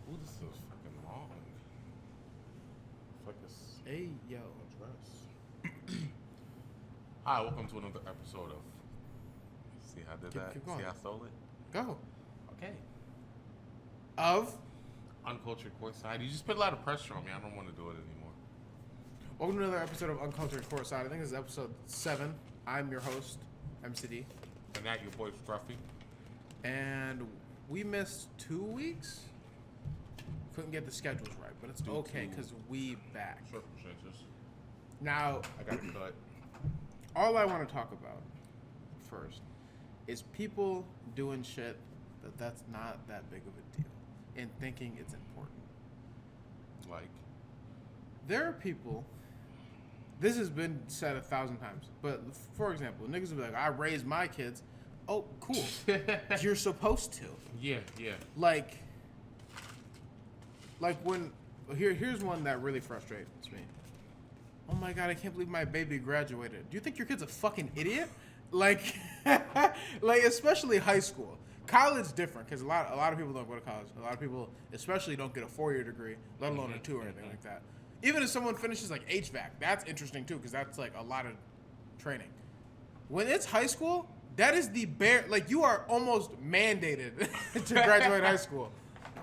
Ooh, this is fucking long. It's like this. Hey, yo. Dress. Hi, welcome to another episode of. See how I did that? Keep going. See how I stole it? Go. Okay. Of? Uncultured Courtside. You just put a lot of pressure on me. I don't want to do it anymore. Welcome to another episode of Uncultured Courtside. I think this is episode 7. I'm your host, MCD. And that your boy Scruffy. And we missed 2 weeks. Couldn't get the schedules right, but it's okay because we back. Circumstances. Now, I got it cut. all I want to talk about first is people doing shit that's not that big of a deal and thinking it's important. Like? There are people, this has been said 1,000 times, but for example, niggas will be like, I raised my kids. Oh, cool. You're supposed to. Yeah. Like when, here's one that really frustrates me. Oh my God, I can't believe my baby graduated. Do you think your kid's a fucking idiot? Like, especially high school. College different because a lot of people don't go to college. A lot of people especially don't get a 4-year degree, let alone a 2 or anything like that. Even if someone finishes like HVAC, that's interesting too because that's like a lot of training. When it's high school, that is the bare, like you are almost mandated to graduate high school.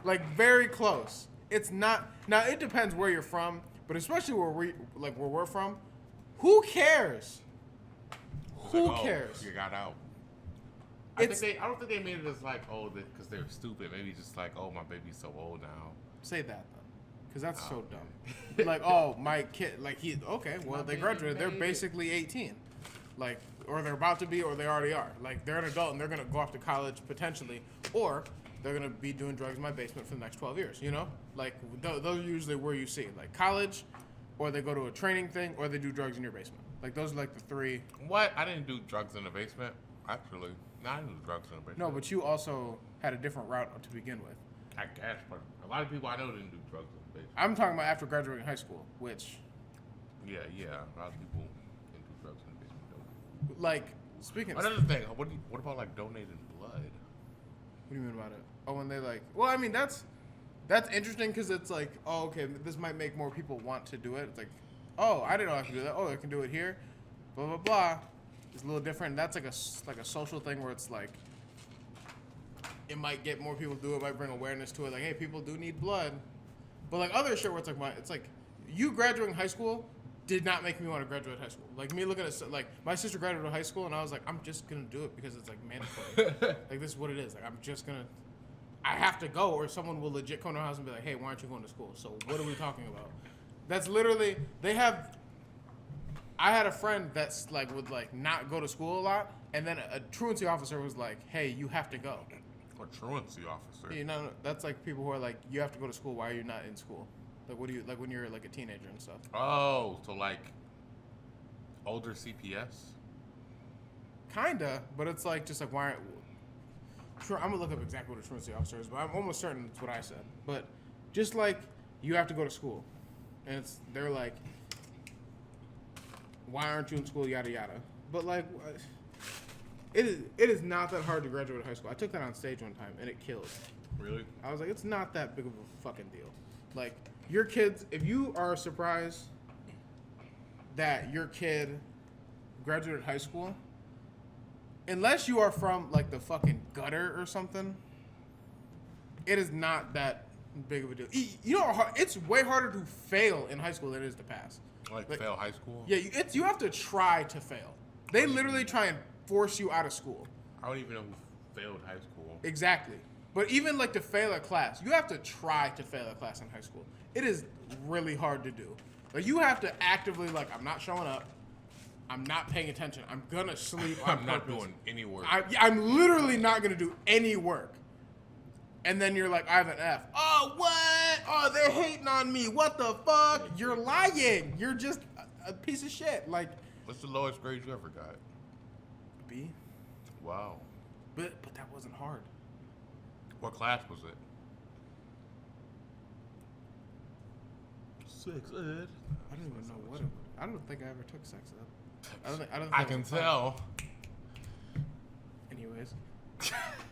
Like very close. It's not, now it depends where you're from, but especially where we're from, who cares? Who cares? You got out. I don't think they made it as like, oh, because they're stupid. Maybe just like, oh, my baby's so old now. Say that though, because that's so dumb. Like, oh, my kid, like they graduated. They're basically 18, like, or they're about to be, or they already are. Like, they're an adult and they're gonna go off to college potentially, or they're gonna be doing drugs in my basement for the next 12 years. You know, like those are usually where you see like college, or they go to a training thing, or they do drugs in your basement. Like those are like the three. What? I didn't do drugs in the basement. Actually, no, I didn't do drugs in the basement. No, but you also had a different route to begin with. I guess, but a lot of people I know didn't do drugs in the basement. I'm talking about after graduating high school, which. Yeah. A lot of people didn't do drugs in the basement. Though. Like speaking. Another thing. What about like donating blood? What do you mean about it? Oh, when they like. Well, I mean that's interesting because it's like, oh, okay, this might make more people want to do it. It's like, oh, I didn't know I could do that. Oh, I can do it here. Blah blah blah. It's a little different. That's like a social thing where it's like, it might get more people to do it. Might bring awareness to it. Like, hey, people do need blood. But like other shit where it's like you graduating high school did not make me want to graduate high school. Like me looking at like my sister graduated high school and I was like, I'm just gonna do it because it's like mandatory. Like this is what it is. Like I'm just gonna. I have to go, or someone will legit come to our house and be like, hey, why aren't you going to school? So what are we talking about? That's literally, I had a friend that's like, would like not go to school a lot, and then a truancy officer was like, hey, you have to go. A truancy officer? Yeah, no, that's like people who are like, you have to go to school, why are you not in school? Like, what do you, like when you're like a teenager and stuff. Oh, so like, older CPS? Kinda, but it's like, just like, why aren't, sure, I'm gonna look up exactly what a truancy officer is, but I'm almost certain it's what I said. But just like you have to go to school, and they're like, why aren't you in school? Yada yada. But like, it is not that hard to graduate high school. I took that on stage one time, and it killed. Really? I was like, it's not that big of a fucking deal. Like your kids, if you are surprised that your kid graduated high school. Unless you are from, like, the fucking gutter or something, it is not that big of a deal. You know, it's way harder to fail in high school than it is to pass. Like fail high school? Yeah, you have to try to fail. They literally try and force you out of school. I don't even know who failed high school. Exactly. But even, like, to fail a class, you have to try to fail a class in high school. It is really hard to do. Like, you have to actively, like, I'm not showing up. I'm not paying attention. I'm gonna sleep on I'm not purpose. doing any work. I'm literally not gonna do any work. And then you're like, I have an F. Oh, what? Oh, they're hating on me. What the fuck? You're lying. You're just a piece of shit. Like, what's the lowest grade you ever got? B. Wow. But that wasn't hard. What class was it? 6 ed. I don't even know what it was. I don't think I ever took sex ed. I can tell. Anyways,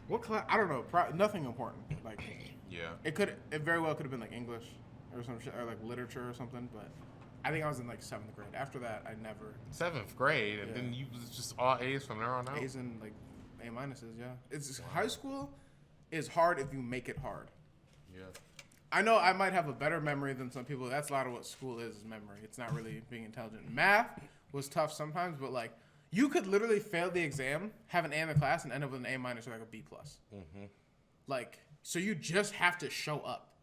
what class? I don't know. Nothing important. Like Yeah. It very well could have been like English or some shit, or like literature or something. But I think I was in like 7th grade. After that, I never. 7th grade, and then you was just all A's from there on out. A's and like A minuses. Yeah, it's high school is hard if you make it hard. Yeah. I know I might have a better memory than some people. That's a lot of what school is memory. It's not really being intelligent. Math was tough sometimes, but like you could literally fail the exam, have an A in the class, and end up with an A minus or like a B plus. Mm-hmm. Like, so you just have to show up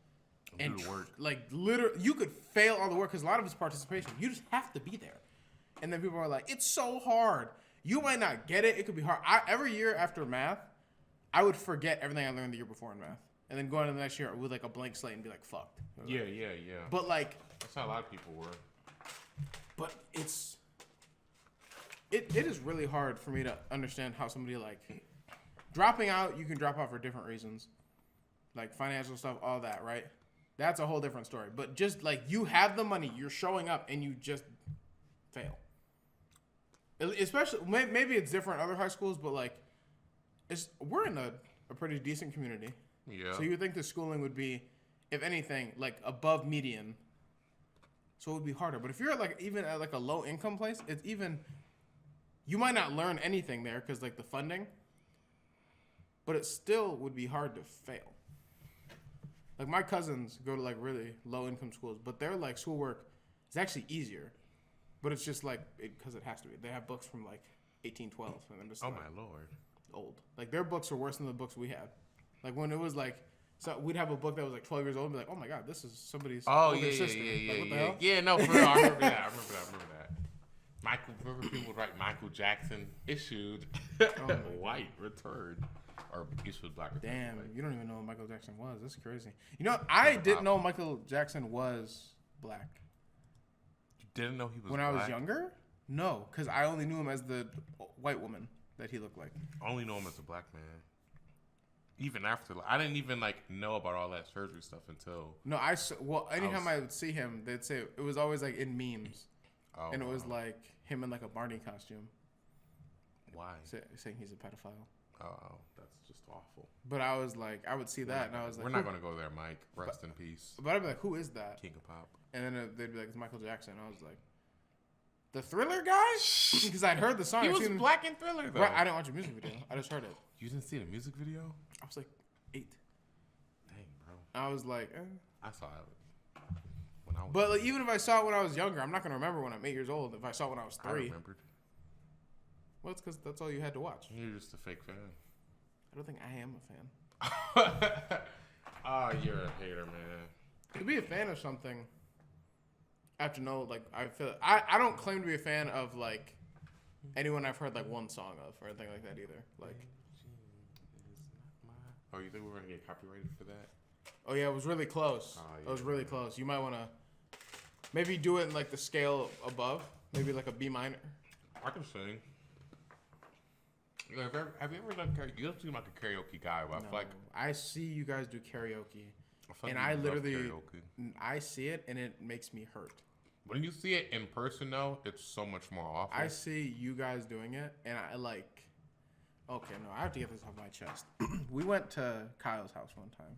and work. Like literally, you could fail all the work because a lot of it's participation. You just have to be there. And then people are like, it's so hard. You might not get it. It could be hard. Every year after math, I would forget everything I learned the year before in math. And then go into the next year with like a blank slate and be like, fucked. Yeah. But like, that's how a lot of people were. But it is really hard for me to understand how somebody like dropping out. You can drop out for different reasons, like financial stuff, all that, right? That's a whole different story. But just like you have the money, you're showing up, and you just fail. Especially maybe it's different in other high schools, but like we're in a pretty decent community. Yeah. So you would think the schooling would be, if anything, like above median. So it would be harder. But if you're like even at like a low income place, it's even, you might not learn anything there because like the funding, but it still would be hard to fail. Like my cousins go to like really low income schools, but their like schoolwork is actually easier. But it's just like, because it has to be. They have books from like 1812. And I'm just my Lord. Old. Like their books are worse than the books we had. Like when it was like, so we'd have a book that was like 12 years old and be like, oh my God, this is somebody's older sister. Like, what the hell? Yeah, no, for real. I remember that. Remember people would write Michael Jackson issued white returned. Or issued black returned. Damn, you don't even know what Michael Jackson was. That's crazy. You know, I didn't know Michael Jackson was black. You didn't know he was when black? I was younger? No, because I only knew him as the white woman that he looked like. I only know him as a black man. Even after, I didn't even like know about all that surgery stuff until. No, anytime I would see him, they'd say it was always like in memes, and it was like him in like a Barney costume. Why? Saying he's a pedophile. Oh, that's just awful. But I was like, I would see that, and I was like, we're not gonna go there, Mike. Rest in peace. But I'd be like, who is that? King of Pop. And then they'd be like, it's Michael Jackson. And I was like, the Thriller guy? Because I'd heard the song. He was black in Thriller, though. Right, I didn't watch a music video. I just heard it. You didn't see the music video? I was like 8. Dang, bro. I was like, I saw it when I was. But like, even if I saw it when I was younger, I'm not gonna remember when I'm 8 years old. If I saw it when I was 3, I remembered. Well, it's because that's all you had to watch. You're just a fake fan. I don't think I am a fan. Oh, you're a hater, man. To be a fan of something, I have to know. Like, I don't claim to be a fan of like anyone I've heard like one song of or anything like that either. Like. Oh, you think we're gonna get copyrighted for that? Oh yeah, it was really close. It was really close. You might want to maybe do it in like the scale above, maybe like a B minor. I can sing. Have you ever done karaoke? You don't seem like a karaoke guy, but No, I feel like I see you guys do karaoke, and I literally I see it and it makes me hurt. When you see it in person, though, it's so much more awful. I see you guys doing it, and I like. Okay, no, I have to get this off my chest. We went to Kyle's house one time,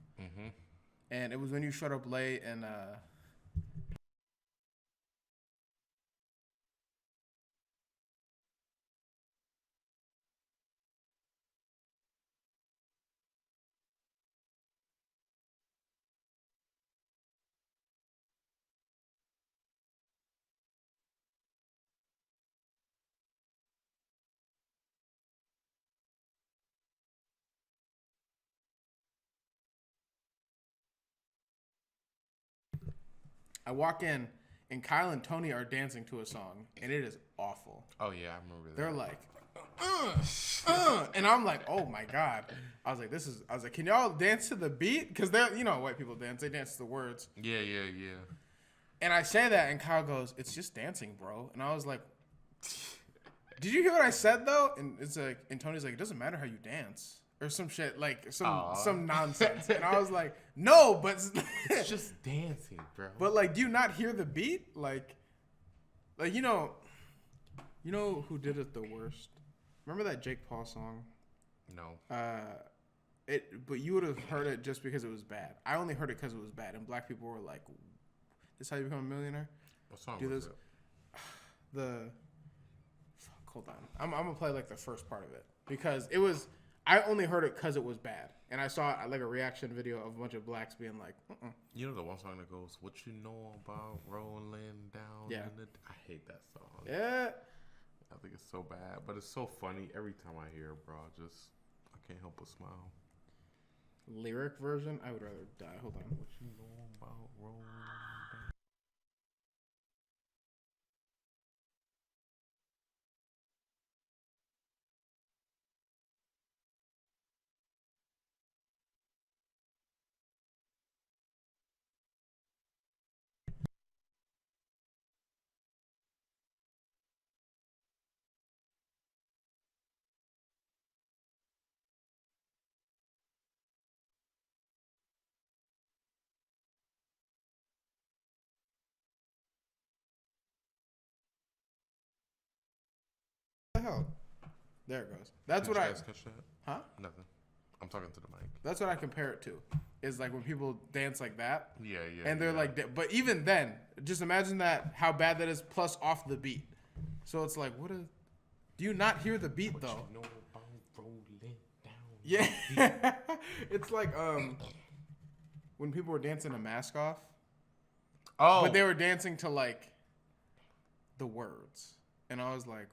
and it was when you showed up late, and I walk in, and Kyle and Tony are dancing to a song, and it is awful. Oh yeah, I remember that. They're like, and I'm like, oh my God. I was like, can y'all dance to the beat? Because they're, white people dance. They dance to the words. Yeah. And I say that, and Kyle goes, it's just dancing, bro. And I was like, did you hear what I said though? And it's like, and Tony's like, it doesn't matter how you dance. Or some shit, like some nonsense. And I was like, no, but it's just dancing, bro. But like, do you not hear the beat? Like you know who did it the worst? Remember that Jake Paul song? No. But you would have heard it just because it was bad. I only heard it because it was bad, and black people were like, "This is how you become a millionaire." What song was it? Hold on. I'm gonna play like the first part of it because it was. I only heard it because it was bad, and I saw like a reaction video of a bunch of blacks being like, You know the one song that goes, "What you know about rolling down?" Yeah. I hate that song. Yeah. I think it's so bad, but it's so funny every time I hear it, bro. I can't help but smile. Lyric version, I would rather die. Hold on. What you know about rolling down? What the hell? There it goes. That's what Did I. you guys catch that? Huh? Nothing. I'm talking to the mic. That's what I compare it to. Is like when people dance like that. Yeah. And they're like, but even then, just imagine that how bad that is plus off the beat. So it's like, do you not hear the beat though? You know about rolling down. Yeah. It's like when people were dancing a mask off. Oh. But they were dancing to like the words. And I was like,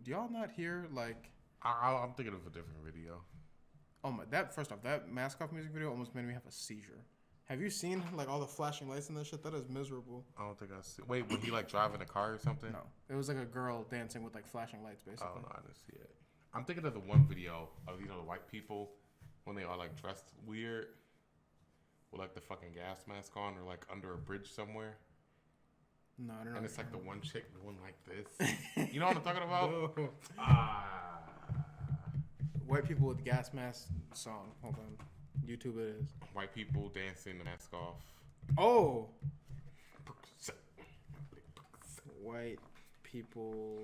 do y'all not hear like I'm thinking of a different video. oh my first off, that mask off music video almost made me have a seizure. Have you seen like all the flashing lights and that shit? That is miserable. I don't think I see. Wait, when he like driving a car or something? No. It was like a girl dancing with like flashing lights basically. Oh no, I didn't see it. I'm thinking of the one video of the white people when they are like dressed weird with like the fucking gas mask on or like under a bridge somewhere. No, I don't know. And it's like the one chick doing like this. You know what I'm talking about? No. White people with gas mask song. Hold on. YouTube it is. White people dancing the mask off. Oh. White people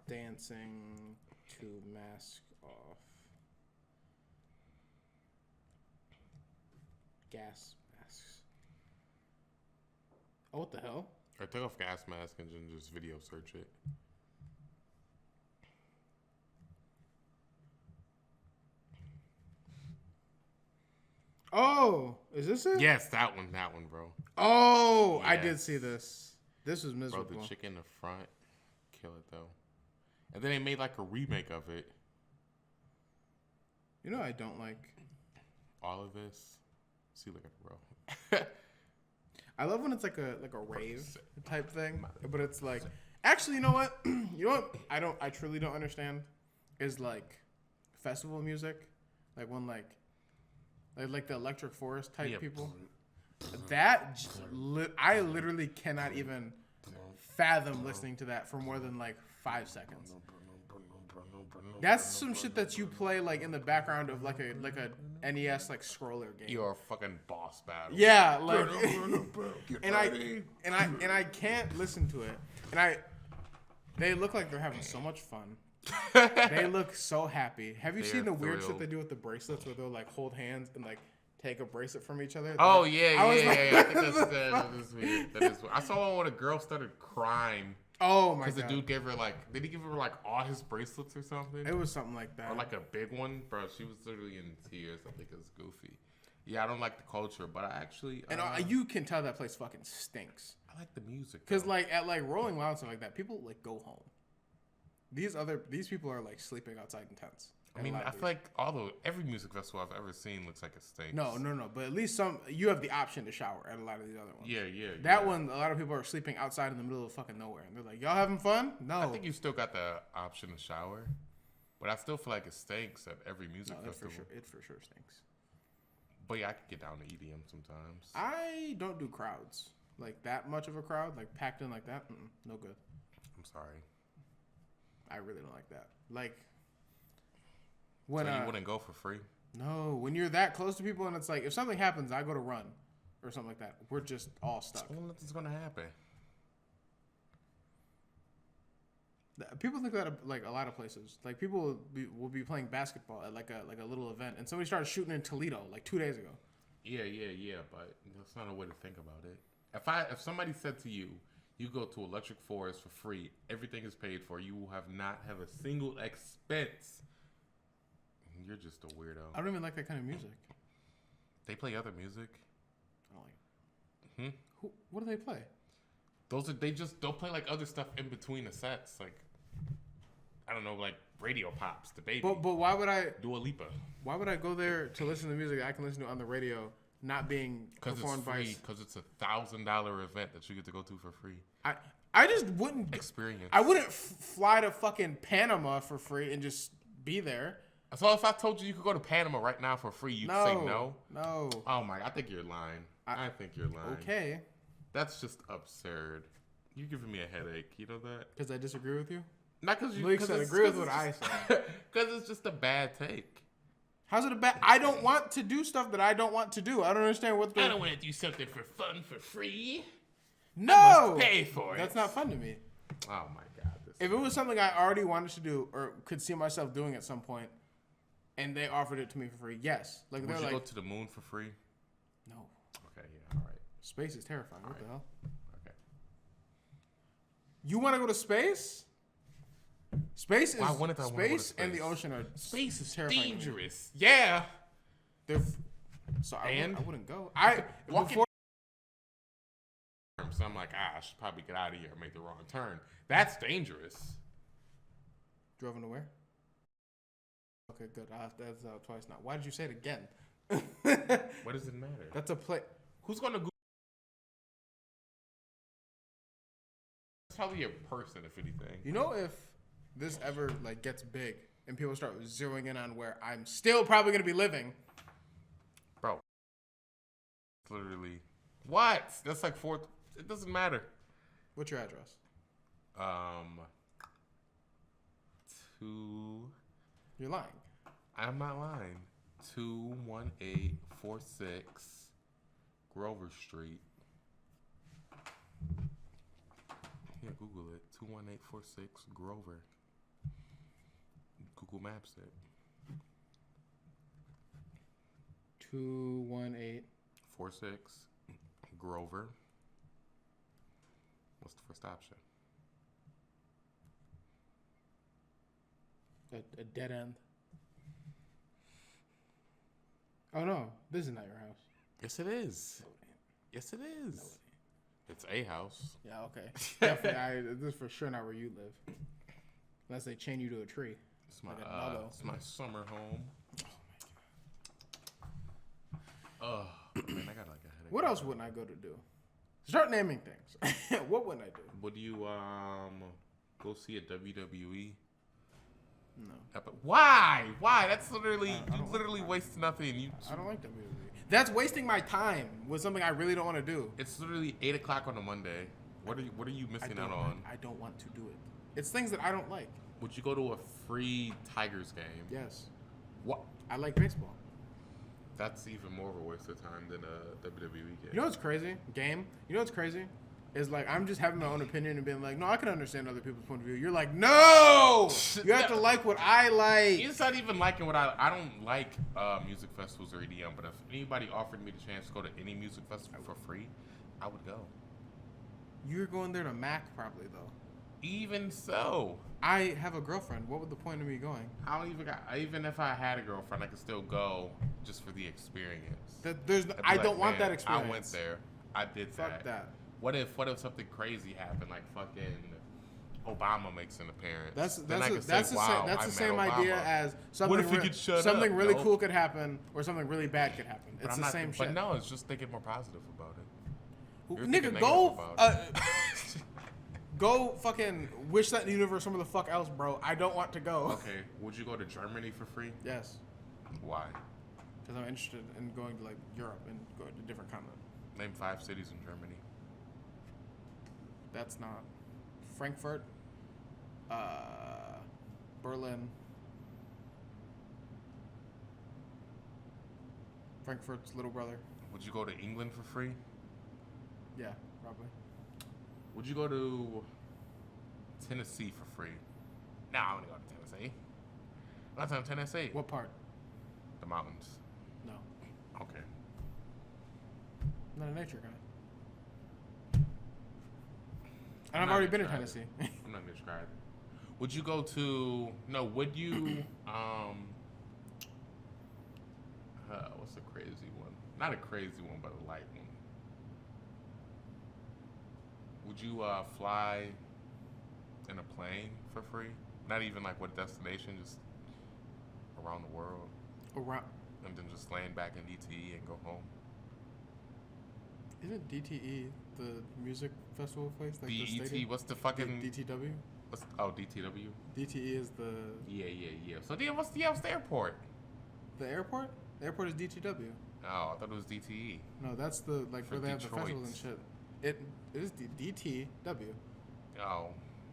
dancing to mask off. Gas masks. Oh, what the hell? Or take off gas mask and then just video search it. Oh, is this it? Yes, that one, bro. Oh, Yes. I did see this. This was miserable. Bro, the chick in the front, kill it though. And then they made like a remake of it. You know I don't like. All of this. See, look at it, bro. I love when it's like a rave type thing, but it's like actually, you know what? You know what? I truly don't understand is like festival music, like when like the Electric Forest type people. That I literally cannot even fathom listening to that for more than like 5 seconds. That's some shit that you play like in the background of like a NES like scroller game. You're a fucking boss battle. Yeah, like and I can't listen to it. And they look like they're having so much fun. They look so happy. Have you seen the weird shit they do with the bracelets where they'll like hold hands and like take a bracelet from each other? Oh yeah. I think that is weird. That is weird. I saw one when a girl started crying. Oh my god. Because the dude gave her like, did he give her like all his bracelets or something? It was something like that. Or like a big one, bro. She was literally in tears. I think it was goofy. Yeah, I don't like the culture, but I actually. And you can tell that place fucking stinks. I like the music. Because like at like Rolling Loud and stuff like that, people like go home. These people are like sleeping outside in tents. I mean, I feel like every music festival I've ever seen looks like a stinks. No. But at least you have the option to shower at a lot of these other ones. Yeah. That one, a lot of people are sleeping outside in the middle of fucking nowhere, and they're like, "Y'all having fun?" No. I think you still got the option to shower, but I still feel like it stinks at every music festival. It for sure stinks. But yeah, I could get down to EDM sometimes. I don't do crowds like that much of a crowd, like packed in like that. No good. I'm sorry. I really don't like that. Like. When you wouldn't go for free? No, when you're that close to people and it's like, if something happens, I go to run or something like that. We're just all stuck. Well, nothing's going to happen. People think that like a lot of places. Like people will be playing basketball at like a little event, and somebody started shooting in Toledo like 2 days ago. Yeah. But that's not a way to think about it. If somebody said to you, you go to Electric Forest for free, everything is paid for, you will not have a single expense. You're just a weirdo. I don't even like that kind of music. They play other music. I don't like it. What do they play? They'll play like other stuff in between the sets, like I don't know, like radio pops, the baby. But why would I Dua Lipa? Why would I go there to listen to music I can listen to on the radio, not being performed by? Because it's $1,000 event that you get to go to for free. I just wouldn't experience. I wouldn't fly to fucking Panama for free and just be there. So if I told you could go to Panama right now for free, you'd say no? No. Oh my! I think you're lying. I think you're lying. Okay. That's just absurd. You're giving me a headache. You know that? Because I disagree with you? Not because you agree with what I said. Because it's just a bad take. How's it a bad? I don't want to do stuff that I don't want to do. I don't understand what. I don't want to do something for fun for free. No. I must pay for it. That's not fun to me. Oh my god. If it was something I already wanted to do or could see myself doing at some point, and they offered it to me for free, yes. Like would you go to the moon for free? No. Okay. Yeah. All right. Space is terrifying. What the hell? Okay. You want to go to space? Space and the ocean are space is terrifying. Dangerous. Yeah. So I wouldn't go. So I'm like, I should probably get out of here and make the wrong turn. That's dangerous. Drove into where? Okay, good. That's out twice now. Why did you say it again? What does it matter? That's a play. Who's gonna Google? It's probably a person, if anything. You know, if this ever like gets big and people start zeroing in on where I'm still probably gonna be living, bro. Literally, what? That's like fourth. It doesn't matter. What's your address? 2. You're lying. I'm not lying. 21846 Grover Street. Yeah, Google it. 21846 Grover. Google Maps it. 21846 Grover. What's the first option? A dead end. Oh no, this is not your house. Yes, it is. No, yes, it is. No, it's a house. Yeah, okay. Definitely, this is for sure not where you live. Unless they chain you to a tree. It's my summer home. Oh man, I got like a headache. What else wouldn't I go to do? Start naming things. What wouldn't I do? Would you go see a WWE? No. Why? That's literally you literally waste nothing. I don't like WWE. That's wasting my time with something I really don't want to do. It's literally 8:00 on a Monday. What are you missing out on? I don't want to do it. It's things that I don't like. Would you go to a free Tigers game? Yes. What? I like baseball. That's even more of a waste of time than a WWE game. You know what's crazy? You know what's crazy? Is like I'm just having my own opinion and being like, no, I can understand other people's point of view. You're like, no, you have to like what I like. It's not even liking what I don't like music festivals or EDM, but if anybody offered me the chance to go to any music festival for free, I would go. You're going there to Mac probably though. Even so, I have a girlfriend. What would the point of me going? Even if I had a girlfriend, I could still go just for the experience. I don't want that experience. I went there. I did that. Fuck that. What if something crazy happened, like fucking Obama makes an appearance? That's the same idea as something. What if we could shut up? Something really cool could happen, or something really bad could happen. It's the same shit. But no, it's just thinking more positive about it. Nigga, go fucking wish that in the universe somewhere the fuck else, bro. I don't want to go. Okay, would you go to Germany for free? Yes. Why? Because I'm interested in going to like Europe and going to different continents. Name 5 cities in Germany. That's not Frankfurt, Berlin. Frankfurt's little brother. Would you go to England for free? Yeah, probably. Would you go to Tennessee for free? No, I want to go to Tennessee. Let's go to Tennessee. What part? The mountains. No. Okay. I'm not a nature guy. And I've already been in Tennessee. I'm not nature guy. Would you go to? No. Would you? What's a crazy one? Not a crazy one, but a light one. Would you fly in a plane for free? Not even like what destination, just around the world. Around. And then just land back in DTE and go home. Isn't DTE the music festival place? Like the DET, stadium? what's the fucking... DTW? DTW? DTE is the... Yeah. So then what's the airport? The airport? The airport is DTW. Oh, I thought it was DTE. No, that's the, like, For where they have Detroit. the festivals and shit. It is DTW. Oh.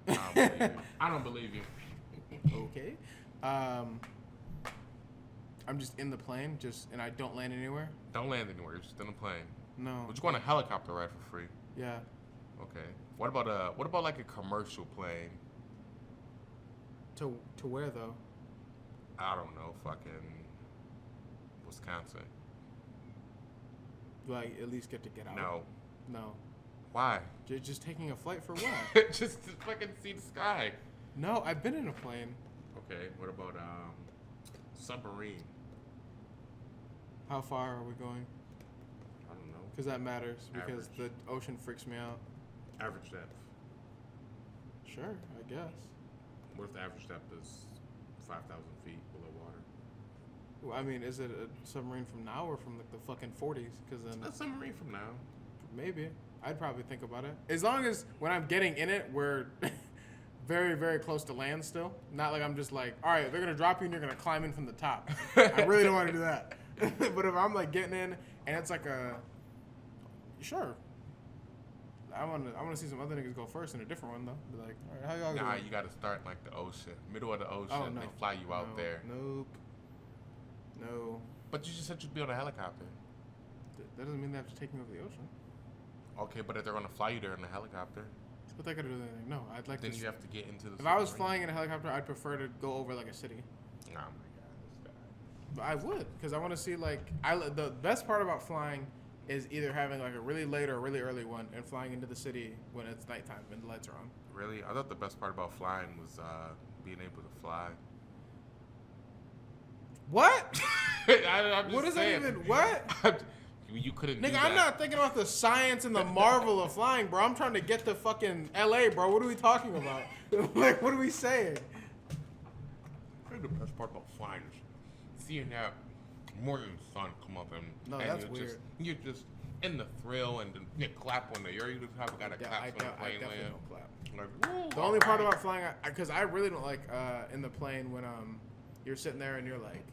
I don't believe you. I don't believe you. Okay. I'm just in the plane, and I don't land anywhere? Don't land anywhere. You're just in a plane. No. Would you go on a helicopter ride for free? Yeah. Okay. What about like a commercial plane? To where, though? I don't know. Fucking Wisconsin. Do I at least get to get out? No. Why? Just taking a flight for what? Just to fucking see the sky. No, I've been in a plane. Okay. What about submarine? How far are we going? I don't know. Because that matters. Because Average. the ocean freaks me out. Average depth. Sure, I guess. What if the average depth is 5,000 feet below water? Well, I mean, is it a submarine from now or from like the fucking 40s? Because then A submarine from now. maybe I'd probably think about it. As long as when I'm getting in it, we're very, very close to land still. Not like I'm just like, all right, they're gonna drop you and you're gonna climb in from the top. I really don't want to do that. But if I'm like getting in and it's like sure. I want to see some other niggas go first in a different one though. Be like, all right, how y'all Nah, going? you gotta start like the ocean, middle of the ocean. Oh, no. They fly you out there. Nope. No. But you just said you'd be on a helicopter. That doesn't mean they have to take me over the ocean. Okay, but if they're gonna fly you there in a helicopter, What they gotta do with anything? No, I'd like then to. you have to get into the. If I was submarine. flying in a helicopter, I'd prefer to go over like a city. Oh my god, this guy. But I would, because I want to see like the best part about flying is either having like a really late or a really early one and flying into the city when it's nighttime and the lights are on. Really? I thought the best part about flying was being able to fly. What? I'm just What is saying. that even? What? You couldn't. do Nigga, that. I'm not thinking about the science and the marvel of flying, bro. I'm trying to get to fucking LA, bro. What are we talking about? Like, what are we saying? I think the best part about flying is seeing that morning sun come up and No, and that's you're weird. Just, you're just in the thrill and you clap when you just have got to Yeah, clap I when the plane definitely lands. don't clap. Like, woo, The only part about flying, because I really don't like in the plane when you're sitting there and you're like,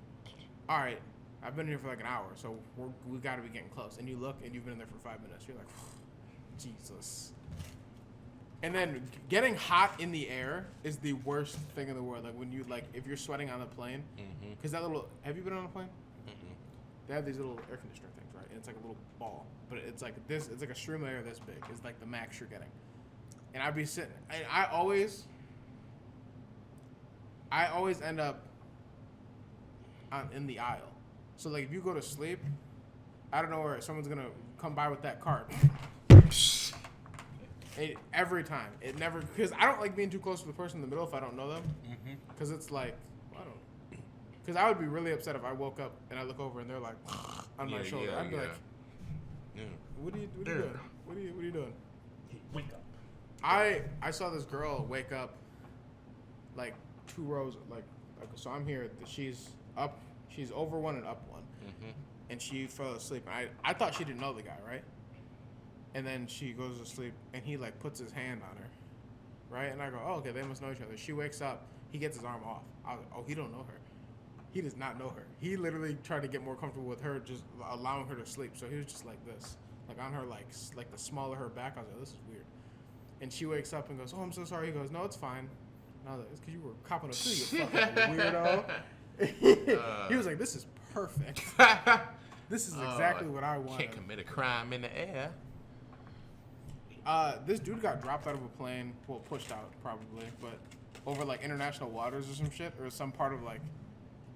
all right, I've been here for like an hour, so we got to be getting close. And you look and you've been in there for 5 minutes. You're like, Jesus. And then getting hot in the air is the worst thing in the world. Like when you if you're sweating on the plane, because that little, have you been on a plane? They have these little air conditioner things, right? And it's like a little ball, but it's like this. It's like a stream of air this big. It's like the max you're getting. And I'd be sitting. And I always end up in the aisle. So like if you go to sleep, I don't know where someone's gonna come by with that cart. Every time. It never, because I don't like being too close to the person in the middle if I don't know them. Because it's like, I don't. Because I would be really upset if I woke up and I look over and they're like on my shoulder. I'd be like, what are you doing? What are you doing? Wake up. I saw this girl wake up like 2 rows, like so I'm here. She's up. She's over one and up one, and she fell asleep. And I thought she didn't know the guy, right? And then she goes to sleep, and he like puts his hand on her, right? And I go, oh, okay, they must know each other. She wakes up, he gets his arm off. I was like, oh, he don't know her. He does not know her. He literally tried to get more comfortable with her, just allowing her to sleep. So he was just like this, like on her like the small of her back. I was like, this is weird. And she wakes up and goes, oh, I'm so sorry. He goes, no, it's fine. And I was like, it's because you were copping a too, you fucking weirdo. He was like, this is perfect. This is exactly what I wanted. Can't commit a crime in the air. This dude got dropped out of a plane. Well, pushed out, probably. But over like international waters or some shit, or some part of like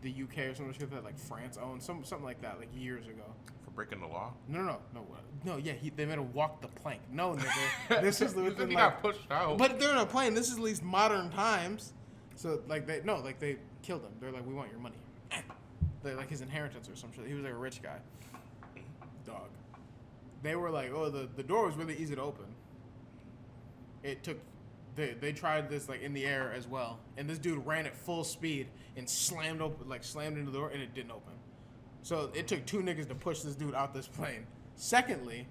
the UK or some shit that like France owned, something like that, like years ago. For breaking the law? No. Yeah, they made him walk the plank. No, nigga, this is within he like, got pushed out. But they're in a plane. This is at least modern times. So like they killed him. They're like, we want your money. They like his inheritance or some shit. He was like a rich guy. Dog. They were like, oh, the door was really easy to open. It took. They tried this like in the air as well, and this dude ran at full speed and slammed into the door, and it didn't open. So it took 2 niggas to push this dude out this plane. Secondly,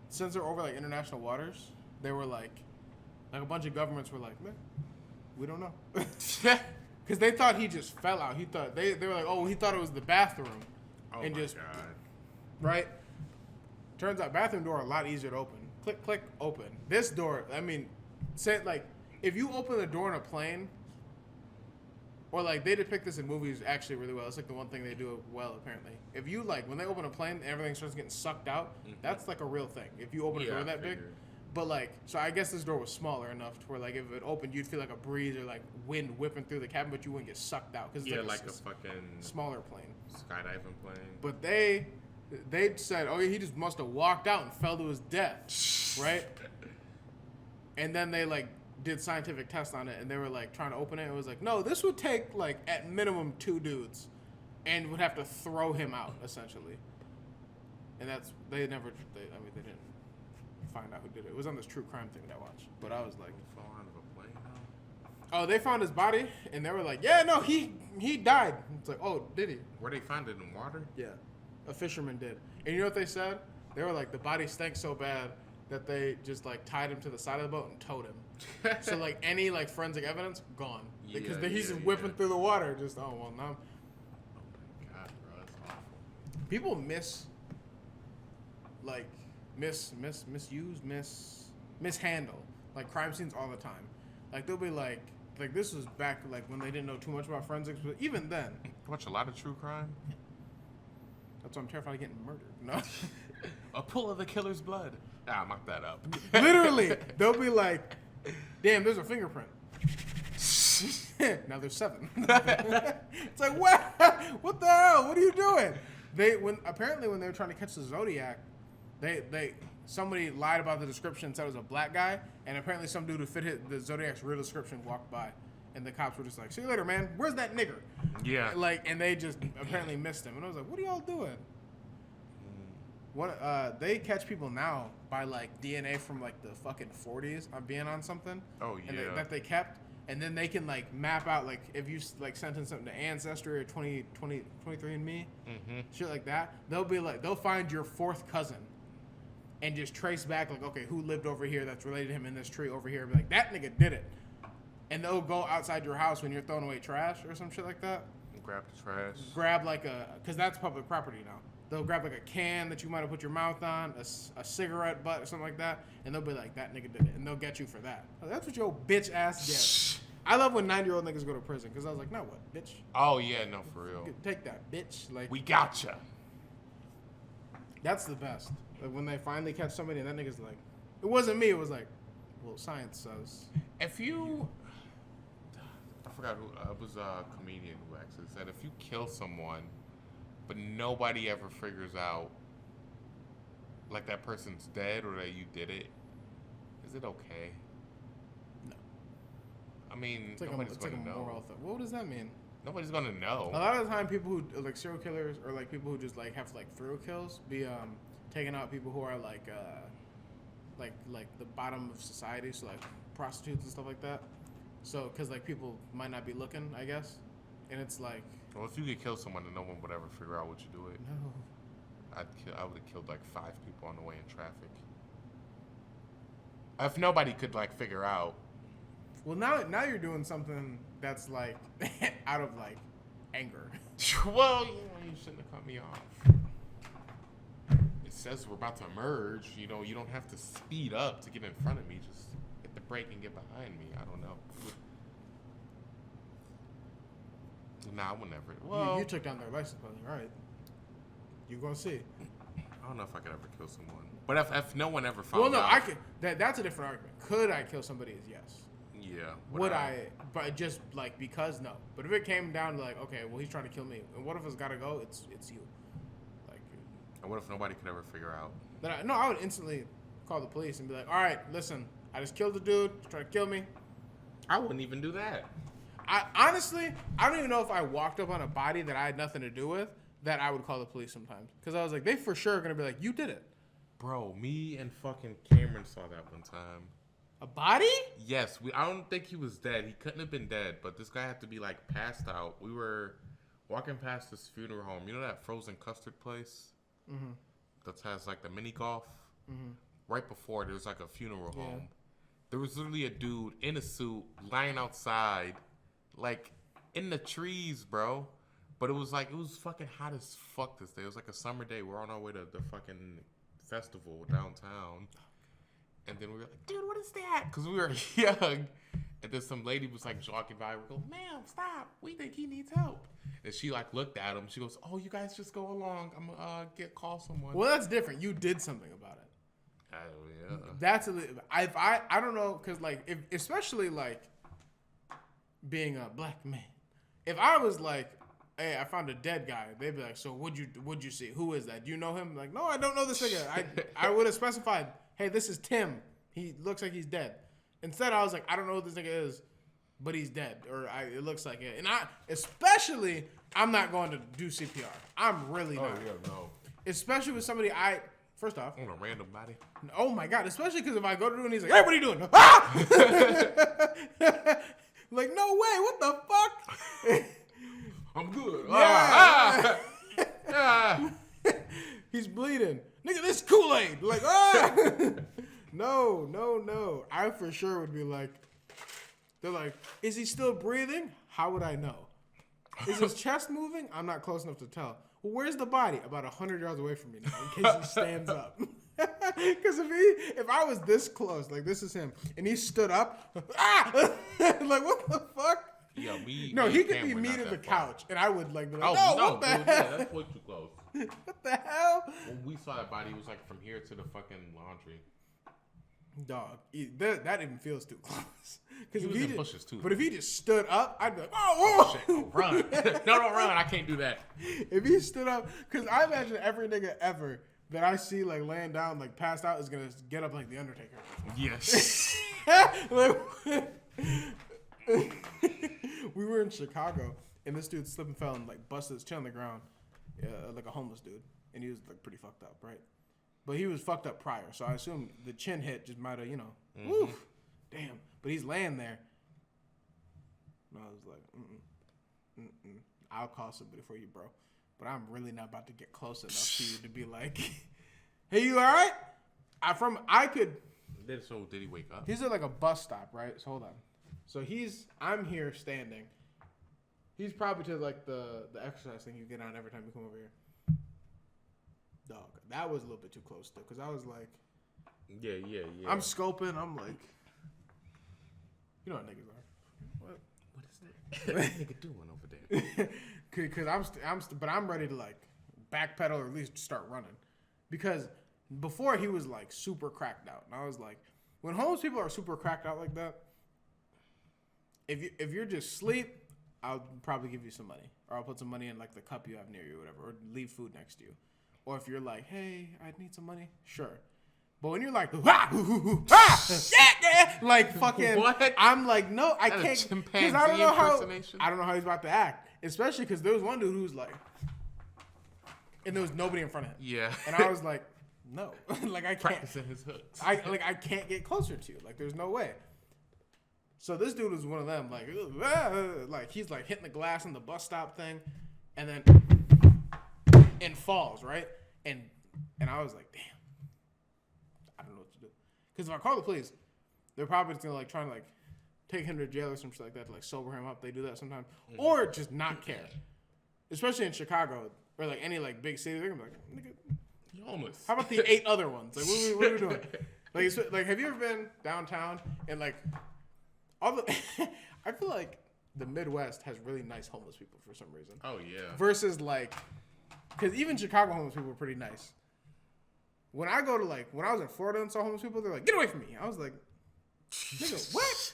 since they're over like international waters, they were like a bunch of governments were like, man, we don't know, because they thought he just fell out. He thought they were like, oh, he thought it was the bathroom, and just God. Right. Turns out bathroom door a lot easier to open. Click, click, open. This door, I mean. Say like, if you open the door in a plane, or like they depict this in movies actually really well. It's like the one thing they do well apparently. If you like when they open a plane and everything starts getting sucked out, that's like a real thing. If you open a door that big, but like, so I guess this door was smaller enough to where like if it opened, you'd feel like a breeze or like wind whipping through the cabin, but you wouldn't get sucked out because it's like a fucking smaller plane, skydiving plane. But they said, oh yeah, he just must have walked out and fell to his death, right? And then they like did scientific tests on it, and they were like trying to open it. It was like, no, this would take like at minimum 2 dudes, and would have to throw him out essentially. And that's they didn't find out who did it. It was on this true crime thing that I watched, but I was like, fall out of a plane. Oh, they found his body, and they were like, yeah, no, he died. It's like, oh, did he? Where they find it in water? Yeah, a fisherman did. And you know what they said? They were like, the body stank so bad that they just like tied him to the side of the boat and towed him. So like any like forensic evidence gone because he's just whipping through the water. Just now. Oh my God, bro, that's awful. People mishandle like crime scenes all the time. Like they'll be like this was back like when they didn't know too much about forensics, but even then, you watch a lot of true crime. That's why I'm terrified of getting murdered. No. A pull of the killer's blood. Ah, mock that up. Literally, they'll be like, damn, there's a fingerprint. Now there's 7. It's like, what the hell? What are you doing? Apparently when they were trying to catch the Zodiac, somebody lied about the description and said it was a black guy, and apparently some dude who fit the Zodiac's real description walked by, and the cops were just like, see you later, man. Where's that nigger? Yeah. Like, and they just apparently missed him, and I was like, what are y'all doing? They catch people now by like DNA from like the fucking 40s on being on something. Oh yeah. That they kept, and then they can like map out like if you like sent in something to Ancestry or 23andMe, shit like that. They'll find your 4th cousin, and just trace back like, okay, who lived over here that's related to him in this tree over here. Be like, that nigga did it, and they'll go outside your house when you're throwing away trash or some shit like that. Grab the trash. Grab like because that's public property now. They'll grab like a can that you might have put your mouth on, a cigarette butt or something like that, and they'll be like, that nigga did it, and they'll get you for that. That's what your bitch ass gets. I love when 9-year-old niggas go to prison, because I was like, now what, bitch? Oh, yeah, no, for real. Take that, bitch. Like, we gotcha. That's the best. Like, when they finally catch somebody, and that nigga's like, it wasn't me, it was like, well, science says. If you, I forgot who, it was a comedian who actually said, if you kill someone, but nobody ever figures out, like, that person's dead or that you did it, is it okay? No. I mean, it's like nobody's going to know. What does that mean? Nobody's going to know. A lot of the time, people who, like, serial killers or, like, people who just, like, have, like, thrill kills be taking out people who are, like the bottom of society, so, like, prostitutes and stuff like that. So, because, like, people might not be looking, I guess. And it's like... Well, if you could kill someone and no one would ever figure out what you do it. No. I would have killed like 5 people on the way in traffic. If nobody could like figure out. Well, now you're doing something that's like out of like anger. Well, you shouldn't have cut me off. It says we're about to merge. You don't have to speed up to get in front of me. Just hit the brake and get behind me. I don't know. Nah, I would never. Well, you took down their license plate, right? You're gonna see. I don't know if I could ever kill someone. But if no one ever found out. Well, no, I could. That's a different argument. Could I kill somebody? Is yes. Yeah. Would I? But just like because no. But if it came down to like, okay, well he's trying to kill me, and what if it's gotta go? It's you. Like. And what if nobody could ever figure out? Then I would instantly call the police and be like, all right, listen, I just killed the dude. He's trying to kill me. I wouldn't even do that. Honestly, I don't even know if I walked up on a body that I had nothing to do with that I would call the police sometimes. Because I was like, they for sure are going to be like, you did it. Bro, me and fucking Cameron saw that one time. A body? Yes. I don't think he was dead. He couldn't have been dead, but this guy had to be like passed out. We were walking past this funeral home. You know that frozen custard place? Mm-hmm. That has like the mini golf? Mm-hmm. Right before, there was like a funeral home. There was literally a dude in a suit lying outside, like in the trees, bro. But it was fucking hot as fuck this day. It was like a summer day. We're on our way to the fucking festival downtown. And then we were like, dude, what is that? Because we were young. And then some lady was like jogging by. We go, ma'am, stop. We think he needs help. And she like looked at him. She goes, oh, you guys just go along. I'm going to call someone. Well, that's different. You did something about it. Oh, yeah. That's I don't know, because like if, especially like being a black man, if I was like, hey, I found a dead guy, they'd be like, so what'd you see? Who is that? Do you know him? Like, no, I don't know this nigga. I would have specified, hey, this is Tim. He looks like he's dead. Instead, I was like, I don't know who this nigga is, but he's dead, or it looks like it. And I'm not going to do CPR. I'm really not. Oh yeah, no. Especially with somebody First off, on a random body. Oh my god! Especially because if I go to do it, and he's like, "Hey, what are you doing?" Ah! Like, no way! What the fuck? I'm good. Yeah. He's bleeding, nigga. This Kool-Aid. Like, ah! No. I for sure would be like, they're like, is he still breathing? How would I know? Is his chest moving? I'm not close enough to tell. Well, where's the body? About 100 yards away from me now, in case he stands up. Because if I was this close, like this is him, and he stood up, like what the fuck? Yeah, No, he could be me to the couch, and I would like be like, what the hell? Yeah, that's way too close. What the hell? When we saw that body, it was like from here to the fucking laundry. Dog, that even feels too close. He was in bushes too. But if he just stood up, I'd be like, oh shit, oh, run. No, don't run. I can't do that. If he stood up, because I imagine every nigga ever that I see like laying down, like passed out, is going to get up like The Undertaker. Yes. We were in Chicago, and this dude slipped and fell and like busted his chin on the ground, like a homeless dude. And he was like pretty fucked up, right? But he was fucked up prior, so I assume the chin hit just might have, woof, damn. But he's laying there. And I was like, I'll call somebody for you, bro. But I'm really not about to get close enough to you to be like, hey, you all right? So did he wake up? He's at like a bus stop, right? So hold on. So I'm here standing. He's probably to like the exercise thing you get on every time you come over here. Dog, that was a little bit too close though, because I was like, yeah. I'm scoping. I'm like, you know what niggas are. What is that? What nigga doing over there? Because but I'm ready to like backpedal or at least start running, because before he was like super cracked out, and I was like, when homeless people are super cracked out like that, if you're just asleep, I'll probably give you some money, or I'll put some money in like the cup you have near you, or whatever, or leave food next to you. Or if you're like, hey, I need some money, sure. But when you're like, yeah, like fucking, what? I'm like, no, I can't, because I don't know how he's about to act. Especially because there was one dude who was like, and there was nobody in front of him. Yeah. And I was like, no, like I can't. Practicing his hooks. I can't get closer to you. Like there's no way. So this dude was one of them, like he's like hitting the glass on the bus stop thing, and then. And falls, right? And I was like, damn. I don't know what to do. Because if I call the police, they're probably just going to like try to like take him to jail or some shit like that to like sober him up. They do that sometimes. Mm-hmm. Or just not care. Especially in Chicago or like any like big city. They're going to be like, nigga. You're homeless. How about the 8 other ones? Like, what are we doing? Like, have you ever been downtown and like all the... I feel like the Midwest has really nice homeless people for some reason. Oh, yeah. Versus like... Because even Chicago homeless people are pretty nice. When I was in Florida and saw homeless people, they're like, get away from me. I was like, nigga, what?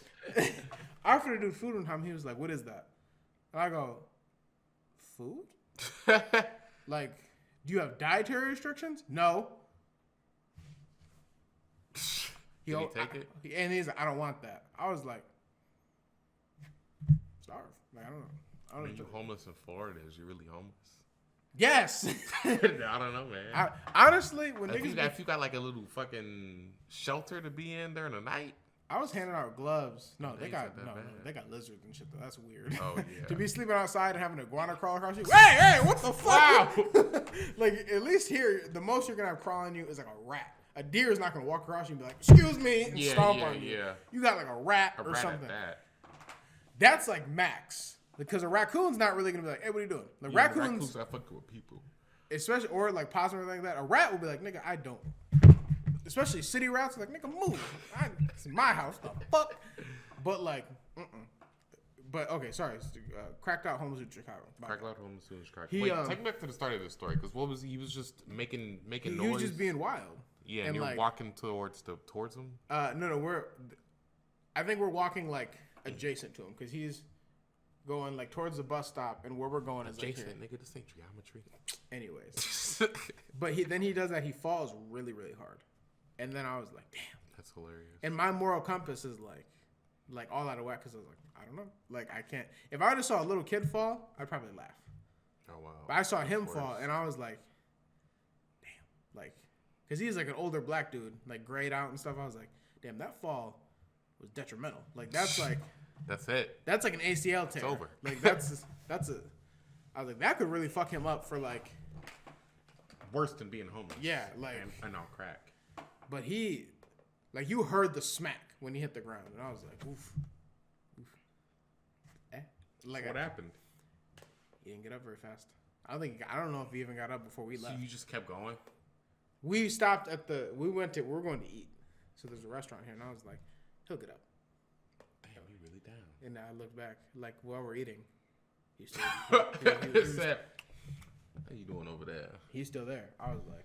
I offered to do food one time. He was like, "What is that?" And I go, "Food? Like, do you have dietary restrictions?" No. Did he take it? And he's like, "I don't want that." I was like, "Starve." Like, I don't know. I don't know. You're homeless in Florida. Is you really homeless? Yes. I don't know, man. Honestly, when if niggas you got like a little fucking shelter to be in during the night. I was handing out gloves. No, they got lizards and shit though. That's weird. Oh yeah. To be sleeping outside and having an iguana crawl across you. Hey, what the fuck? Wow. Like at least here, the most you're gonna have crawling you is like a rat. A deer is not gonna walk across you and be like, "Excuse me," and stomp on you. Yeah. You got like a rat or something. That's like max. Because a raccoon's not really gonna be like, "Hey, what are you doing?" Like raccoons are fucking with people. Especially or like possum or anything like that. A rat will be like, "Nigga, I don't." Especially city rats, like, "Nigga, move. It's my house. The fuck." But like, But okay, sorry. Cracked out homeless in Chicago. Cracked out homeless in Chicago. Wait, take me back to the start of the story. Because what was he was just making noise. He was just being wild. Yeah, and you're like, walking towards him. No. I think we're walking like adjacent to him because he's going like towards the bus stop, and where we're going is adjacent. Like nigga, this ain't geometry. Anyways, but then he does that. He falls really, really hard, and then I was like, damn, that's hilarious. And my moral compass is like all out of whack because I was like, I don't know, like I can't. If I just saw a little kid fall, I'd probably laugh. Oh wow! But I saw him fall, and I was like, damn, like, because he's like an older black dude, like grayed out and stuff. I was like, damn, that fall was detrimental. Like that's like. That's it. That's like an ACL tear. It's over. Like that's a. I was like, that could really fuck him up for like. Worse than being homeless. Yeah, like. And on crack. But he, like, you heard the smack when he hit the ground, and I was like, oof. Like, what happened? He didn't get up very fast. I don't know if he even got up before we left. So you just kept going? We stopped at we're going to eat. So there's a restaurant here, and I was like, he'll get up. Damn, he really down. And I looked back, like, while we're eating. He's still how you doing over there? He's still there. I was like,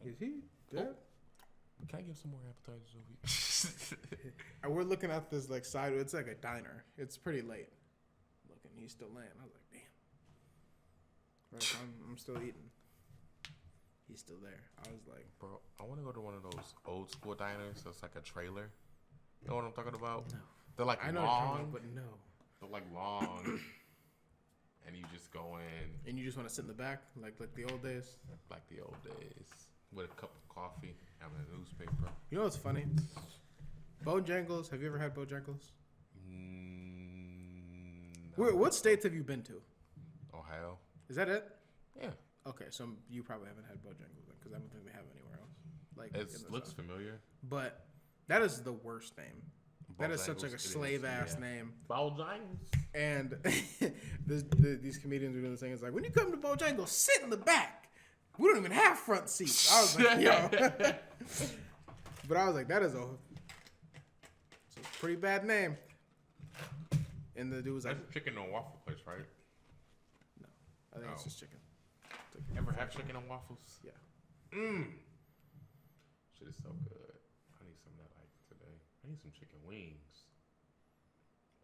is he dead? Oh. Can I get some more appetizers over here? And we're looking at this, like, side. It's like a diner. It's pretty late. Looking, he's still laying. I was like, damn. Right, I'm still eating. He's still there. I was like, bro, I want to go to one of those old school diners that's like a trailer. You know what I'm talking about? No. They're like long, but no. They're like long, and you just go in. And you just want to sit in the back, like the old days. Like the old days, with a cup of coffee, having a newspaper. You know what's funny? Bojangles. Have you ever had Bojangles? No. What states have you been to? Ohio. Is that it? Yeah. Okay, so you probably haven't had Bojangles because I don't think they have anywhere else. Like it looks familiar, but that is the worst name. Bojangles, that is such like a slave ass name. Bojangles. And these comedians are doing this thing. It's like, when you come to Bojangles, sit in the back. We don't even have front seats. I was like, yo. But I was like, it's a pretty bad name. And the dude was like, that's chicken and waffle place, right? No, I think it's just chicken. Ever have chicken and waffles? Yeah. Shit is so good. I need some of that like today. I need some chicken wings.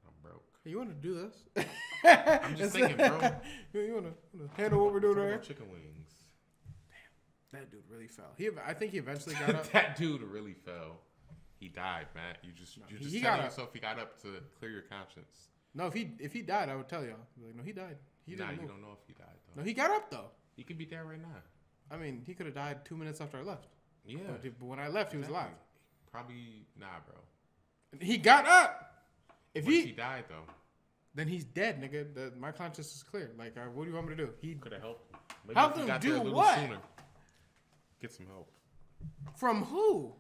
I'm broke. Hey, you want to do this? I'm just thinking, bro. You want to handle what we're doing right here? Chicken wings. Damn, that dude really fell. I think he eventually got up. That dude really fell. He died, Matt. You're just telling yourself he got up to clear your conscience. No, if he died, I would tell y'all. Like, no, he died. You don't know if he died though. No, he got up though. He could be dead right now. I mean, he could have died 2 minutes after I left. Yeah. But when I left, he was alive. Probably bro. He got up. If he died though, then he's dead, nigga. My conscience is clear. Like, what do you want me to do? He could have helped. Help him do what? Sooner. Get some help. From who?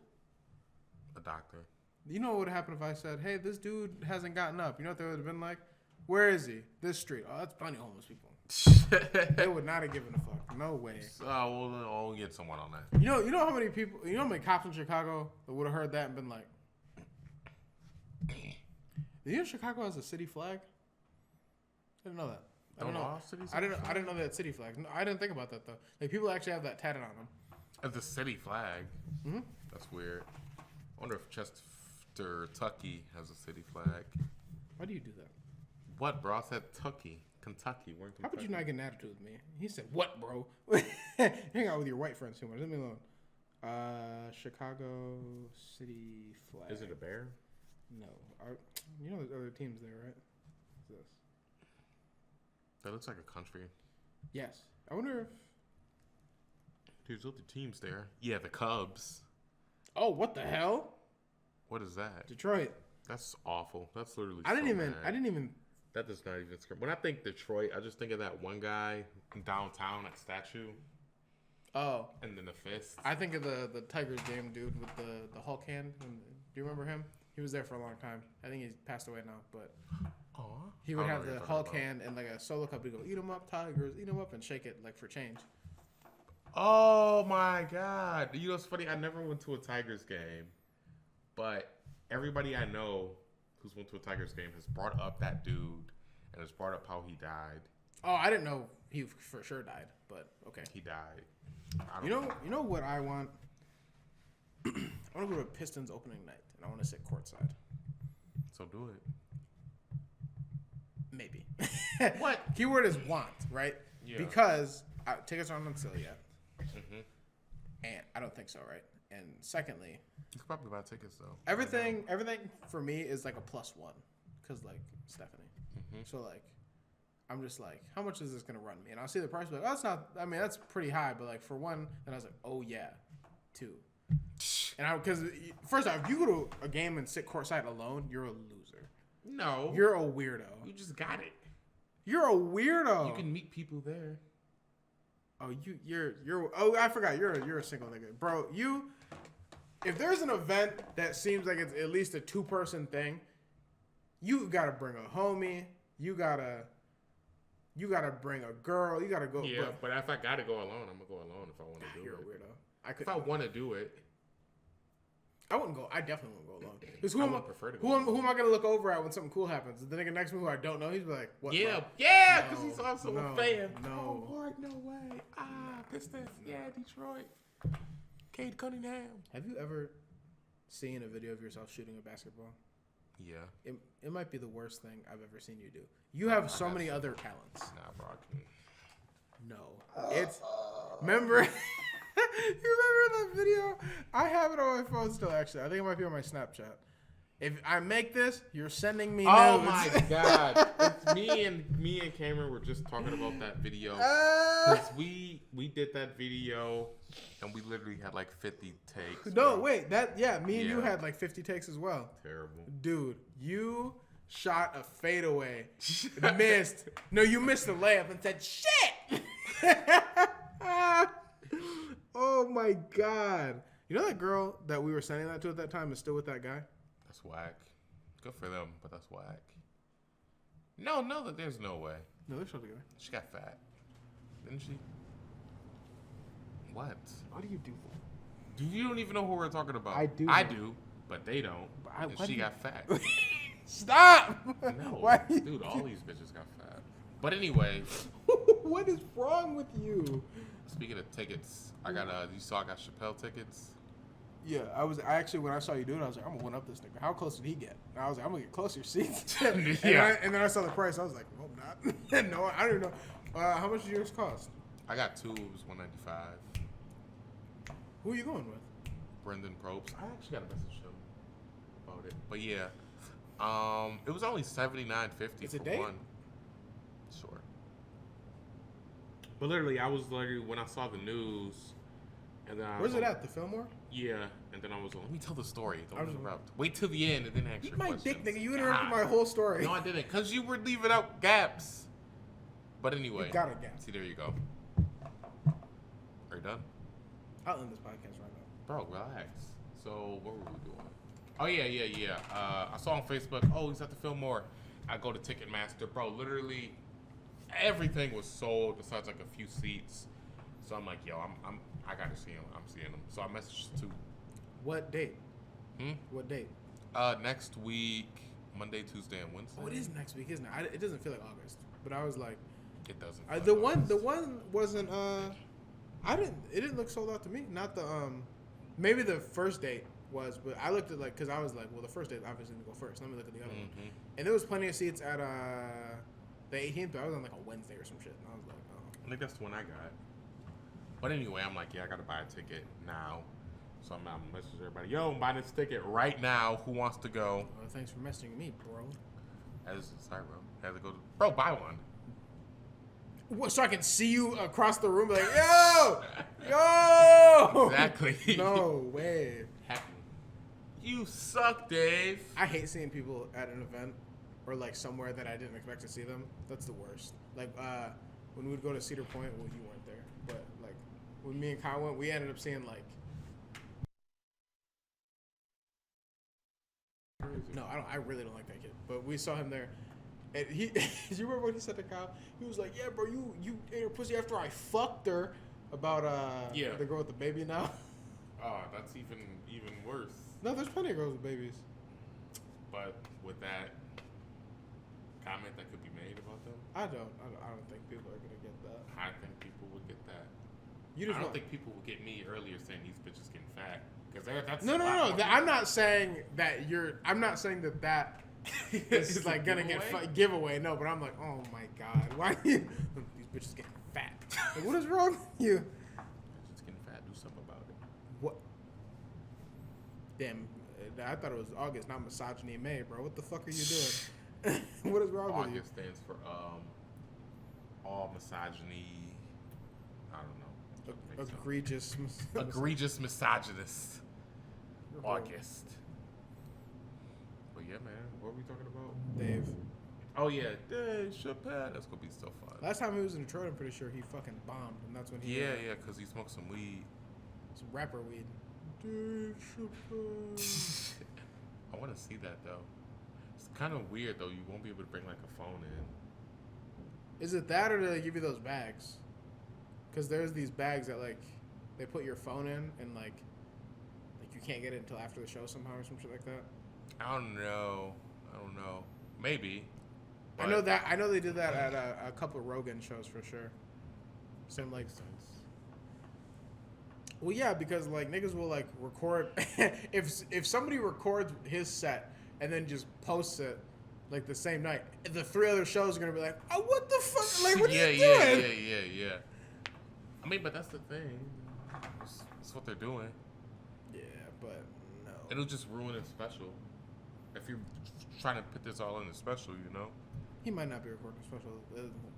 A doctor. You know what would happen if I said, "Hey, this dude hasn't gotten up." You know what they would have been like? Where is he? This street. Oh, that's plenty of homeless people. They would not have given a fuck. No way. We'll get someone on that. You know how many people? You know how many cops in Chicago that would have heard that and been like, "Do you know Chicago has a city flag?" I didn't know that. I don't know. All cities I didn't know that city flag. No, I didn't think about that though. Like people actually have that tatted on them. As the city flag. Mm-hmm. That's weird. I wonder if Mr. Tucky has a city flag. Why do you do that? What, bro? I said Tucky. Kentucky. We're in How Kentucky. could you not get an attitude with me? He said, "What, bro? Hang out with your white friends too much. Leave me alone." Chicago City flag. Is it a bear? No. You know there's other teams there, right? What's this? That looks like a country. Yes. I wonder if... There's other teams there. Yeah, the Cubs. Oh, what the hell? What is that? Detroit. That's awful. That's literally I didn't even... That does not even scream. When I think Detroit, I just think of that one guy downtown, that statue. Oh. And then the fist. I think of the Tigers game, dude, with the Hulk hand. Do you remember him? He was there for a long time. I think he's passed away now, but he would have the Hulk hand and like a solo cup. He'd go, "Eat 'em up, Tigers, eat 'em up," and shake it like for change. Oh my God. You know what's funny? I never went to a Tigers game, but everybody I know who's went to a Tigers game has brought up that dude and has brought up how he died. Oh, I didn't know he for sure died, but okay. He died. You know what I want? I want to go to a Pistons opening night, and I want to sit courtside. So do it. Maybe. What? Keyword is want, right? Yeah. Because tickets aren't on sale yet. Mm-hmm. And I don't think so, right? And secondly, You could probably buy tickets though. everything for me is like a +1, because like Stephanie. Mm-hmm. So like, I'm just like, how much is this gonna run me? And I'll see the price, like, oh, it's not. I mean, that's pretty high, but like for one, then I was like, oh yeah, 2. And because first off, if you go to a game and sit courtside alone, you're a loser. No. You're a weirdo. You just got it. You're a weirdo. You can meet people there. Oh, you're. Oh, I forgot. You're a single nigga, bro. If there's an event that seems like it's at least a 2-person thing, you gotta bring a homie. You gotta bring a girl. You gotta go. Yeah, but if I gotta go alone, I'm gonna go alone if I want to do You're it. a weirdo. If I want to do it, I wouldn't go. I definitely wouldn't go alone. Because I would prefer to go who am I gonna look over at when something cool happens? The nigga next to me who I don't know, he's be like, "What?" yeah, bro? yeah, because No, he's also no, a fan. no. Oh Lord, no way. Pistons. Yeah, Detroit. Cade Cunningham. Have you ever seen a video of yourself shooting a basketball? Yeah. It might be the worst thing I've ever seen you do. You have so many other talents. Nah, bro. I can't. No, it's remember. You remember that video? I have it on my phone still. Actually, I think it might be on my Snapchat. If I make this, you're sending me nudes. Oh my God! It's me and Cameron were just talking about that video because we did that video and we literally had like 50 takes. No, bro. wait. Me and you had like 50 takes as well. Terrible. Dude, you shot a fadeaway, missed. No, you missed the layup and said shit. Oh my God! You know that girl that we were sending that to at that time is still with that guy? That's whack. Good for them, but that's whack. No, there's no way. No, they're still together. She got fat, didn't she? What? What do you do? You don't even know who we're talking about. I do. I do, but they don't. And why she do you- got fat. Stop! No, Why? dude, all these bitches got fat. But anyway, What is wrong with you? speaking of tickets, I got you saw I got Chappelle tickets. Yeah, I actually when I saw you do it, I was like, I'm gonna one up this nigga. How close did he get? And I was like, I'm gonna get closer seats. and then I saw the price. I was like, no, I'm not. No, I don't even know. How much did yours cost? I got 2. It was $195. Who are you going with? Brendan Probst. I actually got a message him about it. But yeah, it was only $79.50 It's for a date? one. Sure. But literally, I was literally when I saw the news, and then Where's it at? The Fillmore? Yeah, and then I was like, let me tell the story. I Don't was- interrupt. Wait till the end and then ask Eat your my questions. dick, nigga. You interrupted God. my whole story. No, I didn't, because you were leaving out gaps. But anyway. You got a gap. See, there you go. Are you done? I'll end this podcast right now. Bro, relax. So, what were we doing? Oh, yeah. I saw on Facebook, oh, he's at the Fillmore. I go to Ticketmaster. Bro, literally everything was sold besides like a few seats. So I'm like, yo, I got to see him. I'm seeing him. So I messaged to What date? Hmm? What date? Next week, Monday, Tuesday, and Wednesday. Oh, it is next week, isn't it? It doesn't feel like August, but I was like, It doesn't. the feel like one wasn't. It didn't look sold out to me. Not the maybe the first date was, but I looked at like because I was like, well, the first day obviously gonna go first. Let me look at the other one, Mm-hmm. and there was plenty of seats at the 18th. But I was on like a Wednesday or some shit, and I was like, oh. I think that's the one I got. But anyway, I'm like, yeah, I gotta buy a ticket now. So I'm messaging everybody, yo, I'm buying this ticket right now. Who wants to go? Well, thanks for messaging me, bro. Sorry, bro. I had to go to, bro, buy one. What, so I can see you across the room, like, yo, yo. Exactly. No way. Happy. You suck, Dave. I hate seeing people at an event or like somewhere that I didn't expect to see them. That's the worst. Like when we'd go to Cedar Point, well, you weren't there, but like when me and Kyle went, we ended up seeing like. No, I really don't like that kid. But we saw him there, and he. Do you remember what he said to Kyle? He was like, "Yeah, bro, you ate her pussy after I fucked her." About the girl with the baby now. Oh, that's even worse. No, there's plenty of girls with babies. But with that comment that could be made about them, I don't think people are gonna get that. I think people would get that. I don't think people would get me earlier saying these bitches getting fat because that's no. I'm not saying that I'm not saying that is like gonna get giveaway. No, but I'm like, oh my god, why are you, these bitches getting fat? Like, what is wrong with you? Bitches getting fat. Do something about it. What? Damn, I thought it was August, not misogyny in May, bro. What the fuck are you doing? What is wrong with you? August stands for all misogyny. I don't know. Egregious. Egregious misogynist. August. But yeah, man, what are we talking about? Dave. Oh yeah, Dave Chappelle. That's gonna be so fun. Last time he was in Detroit, I'm pretty sure he fucking bombed, and that's when he. Yeah, because he smoked some weed. Some rapper weed. Dave Chappelle. I want to see that though. It's kind of weird though. You won't be able to bring like a phone in. Is it that, or do they give you those bags? Because there's these bags that like they put your phone in, and like you can't get it until after the show somehow or some shit like that. I don't know. Maybe. I know they did that at a couple of Rogan shows for sure. Some like sense. Well, yeah, because like niggas will like record if somebody records his set and then just posts it like the same night, the 3 other shows are gonna be like, oh, what the fuck? Like, what are you doing? Yeah. I mean, but that's the thing. That's what they're doing. Yeah, but no. It'll just ruin a special. If you're trying to put this all in a special, you know. He might not be recording a special.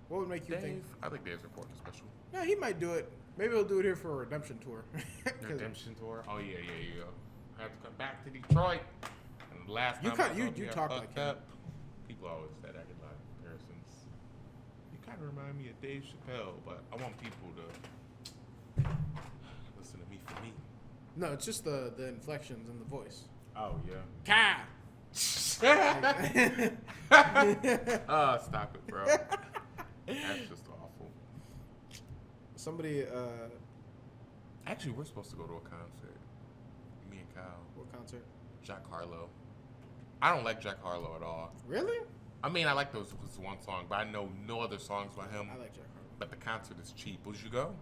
What would make you think? I think Dave's recording a special. No, he might do it. Maybe he'll do it here for a redemption tour. Redemption tour? Oh yeah. I have to come back to Detroit. And the last time you talk like him. People always said I get a lot of comparisons. You kind of remind me of Dave Chappelle, but I want people to listen to me for me. No, it's just the inflections and the voice. Oh yeah. Ka! Stop it, bro. That's just awful. Somebody, Actually, we're supposed to go to a concert. Me and Kyle. What concert? Jack Harlow. I don't like Jack Harlow at all. Really? I mean, I like this one song, but I know no other songs by him. I like Jack Harlow. But the concert is cheap. Would you go?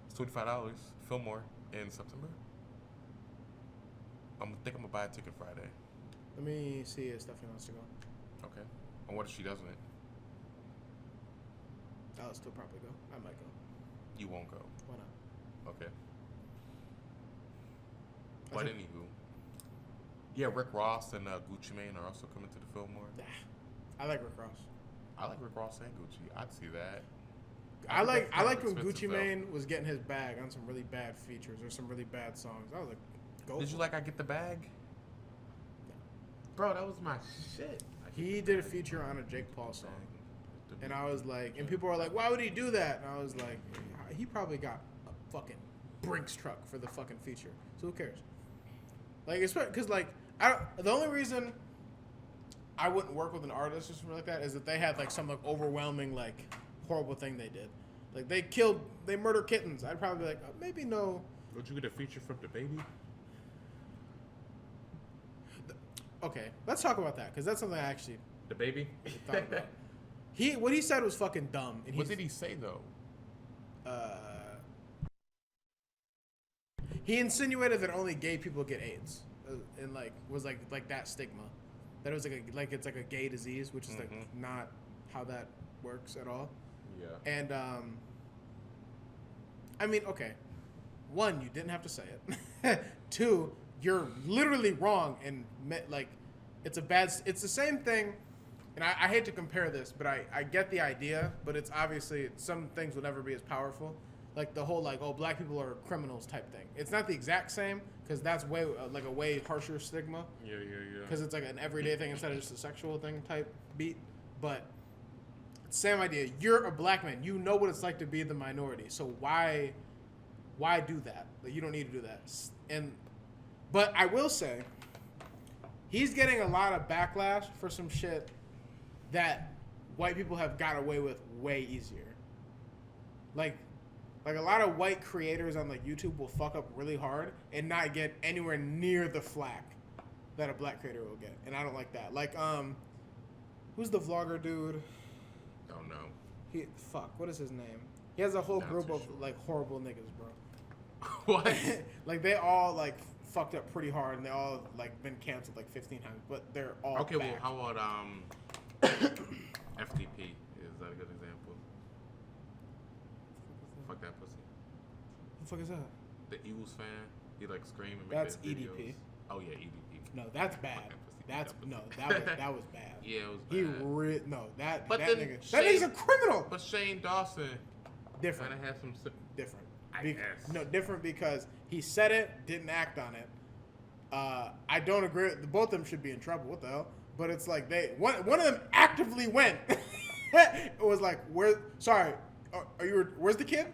It's $25. Fillmore in September. I think I'm gonna buy a ticket Friday. Let me see if Stephanie wants to go. Okay. And what if she doesn't? I'll still probably go. I might go. You won't go. Why not? Okay. But anywho, yeah, Rick Ross and Gucci Mane are also coming to the Fillmore. I like Rick Ross. I like Rick Ross and Gucci. I'd see that. I like when Gucci Mane was getting his bag on some really bad features or some really bad songs. I was like, go. Did you like I Get the Bag? Bro, that was my shit. He did a feature on a Jake Paul song. And I was like, and people were like, why would he do that? And I was like, he probably got a fucking Brinks truck for the fucking feature. So who cares? Like, because like, the only reason I wouldn't work with an artist or something like that is that they had like some like overwhelming like horrible thing they did. Like they murder kittens. I'd probably be like, maybe no. Would you get a feature from the baby? Okay, let's talk about that because that's something I actually the baby thought about. What he said was fucking dumb. And what did he say though? He insinuated that only gay people get AIDS. and like was like that stigma, that it was like it's like a gay disease, which is like not how that works at all. Yeah. And I mean, okay, one, you didn't have to say it. Two, you're literally wrong, and like it's the same thing. And I hate to compare this, but I get the idea, but it's obviously some things will never be as powerful. Like the whole like, oh, black people are criminals type thing. It's not the exact same, because that's way like a way harsher stigma. Yeah. Because it's like an everyday thing instead of just a sexual thing type beat. But same idea. You're a black man. You know what it's like to be the minority. So why do that? Like, you don't need to do that. But I will say, he's getting a lot of backlash for some shit that white people have got away with way easier. Like a lot of white creators on like YouTube will fuck up really hard and not get anywhere near the flack that a black creator will get. And I don't like that. Like, who's the vlogger dude? Don't know. What is his name? He has a whole group of like horrible niggas, bro. What? Like they all like fucked up pretty hard, and they all like been canceled like 15 times, but they're all okay. back. Well, how about FTP? Is that a good example? Fuck that pussy. What the fuck is that? The Eagles fan. He like scream and make That's videos. EDP. Oh yeah, EDP. No, that's bad. That was bad. Yeah, it was bad. Nigga's a criminal. But Shane Dawson Different. kind of had some Different. I guess. No, different because he said it, didn't act on it. I don't agree. Both of them should be in trouble. What the hell? But it's like one of them actively went. It was like, where's the kid?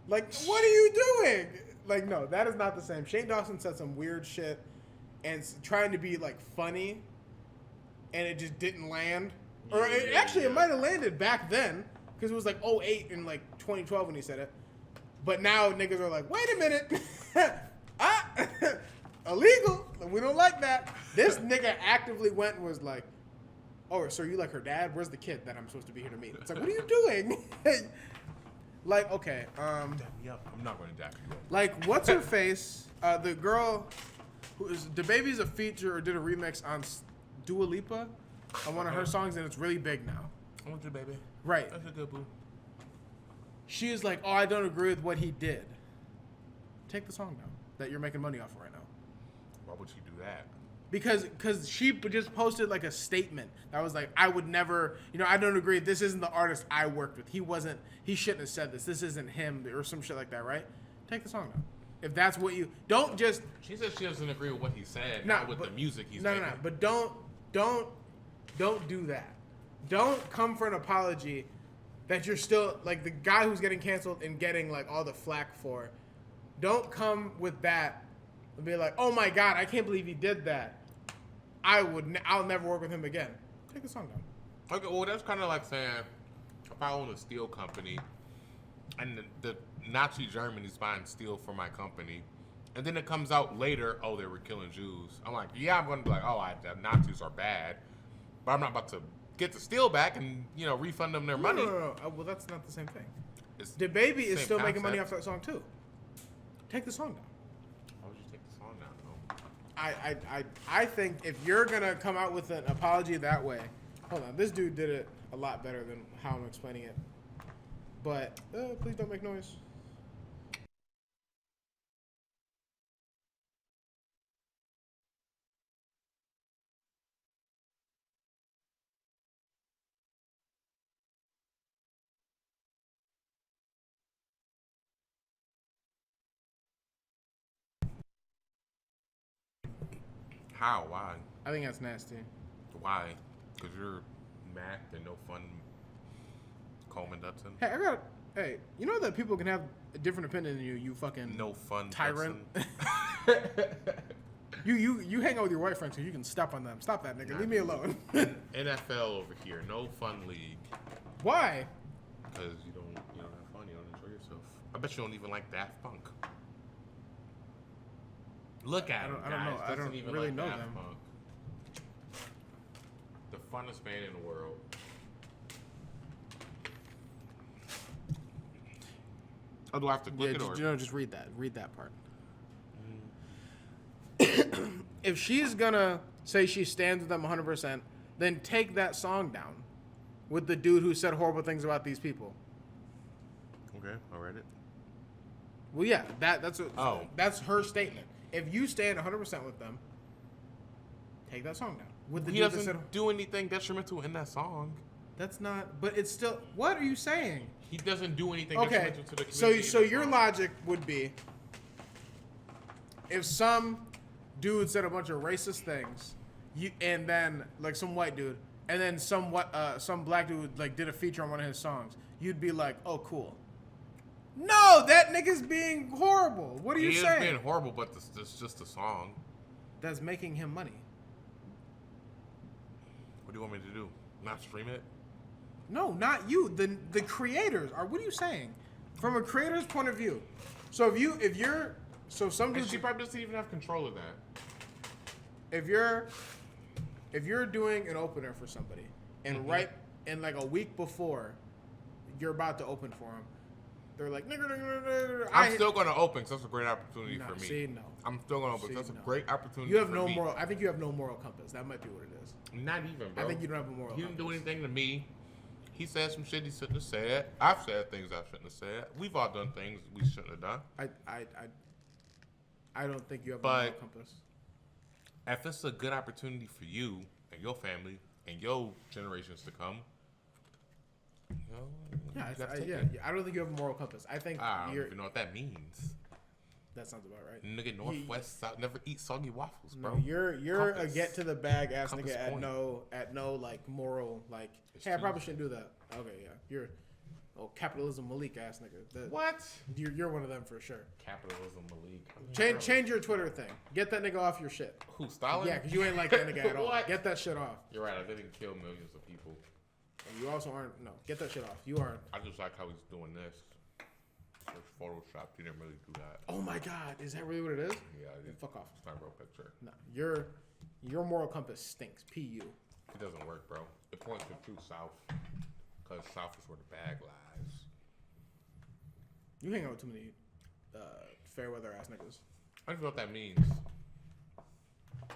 Like, what are you doing? Like, no, that is not the same. Shane Dawson said some weird shit and trying to be like funny, and it just didn't land. Or it might have landed back then, because it was like 2008 and like 2012 when he said it. But now niggas are like, wait a minute. Illegal. We don't like that. This nigga actively went and was like, oh, so you like her dad? Where's the kid that I'm supposed to be here to meet? It's like, what are you doing? Like, okay. Yep, I'm not going to die. Like, what's her face? The girl who is DaBaby's a feature or did a remix on Dua Lipa on one of her songs, and it's really big now. I want you, baby. Right. That's a good boo. She is like, oh, I don't agree with what he did. Take the song down that you're making money off of right now. Why would she do that? Because she just posted like a statement that was like, I would never, I don't agree. This isn't the artist I worked with. He shouldn't have said this. This isn't him, or some shit like that, right? Take the song down. If that's what you, don't just. She said she doesn't agree with what he said, not with the music he's making. No. But don't do that. Don't come for an apology that you're still, like the guy who's getting canceled and getting like all the flack for. Don't come with that and be like, oh my God, I can't believe he did that. I'll never work with him again. Take the song down. Okay, well that's kind of like saying if I own a steel company and the Nazi Germany's buying steel for my company, and then it comes out later, oh, they were killing Jews. I'm like, yeah, I'm going to be like, oh, the Nazis are bad, but I'm not about to get the steel back and refund them their money. No. Well, that's not the same thing. DaBaby is still making money off that song too. Take the song down. Why would you take the song down, though? I think if you're gonna come out with an apology that way, hold on, this dude did it a lot better than how I'm explaining it. But please don't make noise. How? Why? I think that's nasty. Why? Because you're Mac and no fun Coleman Dutton? Hey, you know that people can have a different opinion than you, you fucking no fun tyrant. You hang out with your white friends so you can step on them. Stop that, nigga. Leave me alone. NFL over here, no fun league. Why? Because you don't have fun, you don't enjoy yourself. I bet you don't even like Daft Punk. Look at him, guys. I don't know. I don't even really like know Daft them. Punk. The funnest band in the world. Oh, do I have to click it or? Just read that. Read that part. if she's gonna say she stands with them 100%, then take that song down with the dude who said horrible things about these people. Okay, I read it. Well, yeah, that's her statement. If you stand 100% with them, take that song down. With the He dude that doesn't said, do anything detrimental in that song. that's not, but it's still, what are you saying? He doesn't do anything Okay, detrimental to the community. so your logic would be, if some dude said a bunch of racist things, and then like some white dude, and then some black dude like did a feature on one of his songs, you'd be like, oh, cool. No, that nigga's being horrible. What are you saying? He is being horrible, but this just a song. That's making him money. What do you want me to do? Not stream it? No, not you. The creators are. What are you saying? From a creator's point of view. So if you're some dudes, she probably doesn't even have control of that. If you're doing an opener for somebody, and like a week before you're about to open for them, they're like, I'm still going to open, because that's a great opportunity for me. See, no. I'm still going to open, because that's a great opportunity you have for no me. moral. I think you have no moral compass. That might be what it is. Not even, bro. I think you don't have a moral compass. He didn't do anything to me. He said some shit he shouldn't have said. I've said things I shouldn't have said. We've all done things we shouldn't have done. I don't think you have a moral compass. If it's a good opportunity for you and your family and your generations to come, I don't think you have a moral compass. I think I don't even know what that means. That sounds about right. Nigga, Northwest South never eat soggy waffles, bro. No, you're compass. A get to the bag ass Compass nigga point. at no like moral like. It's hey, I probably shouldn't do that. Okay, yeah, you're capitalism Malik ass nigga. What? You're one of them for sure. Capitalism Malik. Change your Twitter thing. Get that nigga off your shit. Who, Stalin? Yeah, because you ain't like that nigga at all. What? Get that shit off. You're right. I didn't kill millions of people. And you also aren't. No, get that shit off. You aren't. I just like how he's doing this. It's Photoshop. He didn't really do that. Oh my God, is that really what it is? Yeah, I did. Fuck off. It's not a real picture. No, your moral compass stinks. Pu. It doesn't work, bro. It points to true south, because south is where the bag lies. You hang out with too many fair weather ass niggas. I don't know what that means.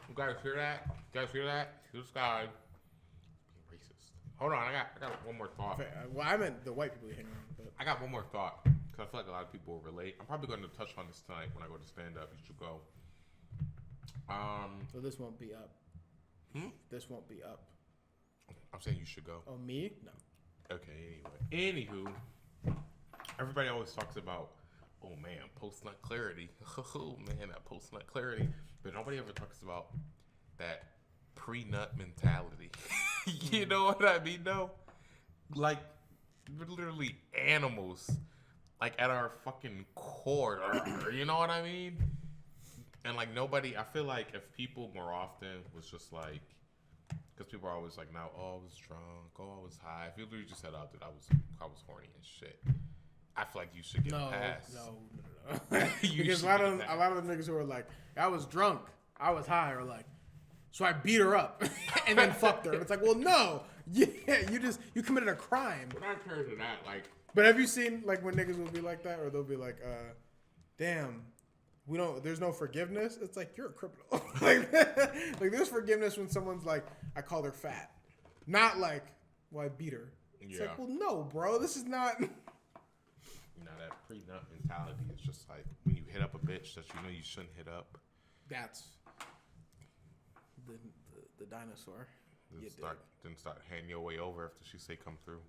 You guys hear that? You guys hear that? This guy being racist. Hold on, I got one more thought. Fair. Well, I meant the white people you hang around. But I got one more thought, because I feel like a lot of people will relate. I'm probably going to touch on this tonight when I go to stand up. You should go. So this won't be up. This won't be up. I'm saying you should go. Oh, me? No. Okay, anyway. Anywho, everybody always talks about, oh man, post-nut clarity. Oh man, that post-nut clarity. But nobody ever talks about that pre-nut mentality. You know what I mean, though? Like, we're literally animals. Like, at our fucking core. You know what I mean? And, like, nobody, I feel like if people more often was just like, because people are always like, now, oh, I was drunk, oh, I was high. If you literally just said, oh, dude, I was horny and shit. I feel like you should get a pass. No. Because a lot of the niggas who are like, I was drunk, I was high, are like, so I beat her up and then fucked her. And it's like, well, no. Yeah, you committed a crime. But I care to that, like. But have you seen, like, when niggas will be like that? Or they'll be like, damn, there's no forgiveness? It's like, you're a criminal. like, there's forgiveness when someone's like, I called her fat. Not like, well, I beat her. It's like, well, no, bro, this is not. You know, that pre-nut mentality is just like when you hit up a bitch that you know you shouldn't hit up. That's the dinosaur. Then start handing your way over after she say come through.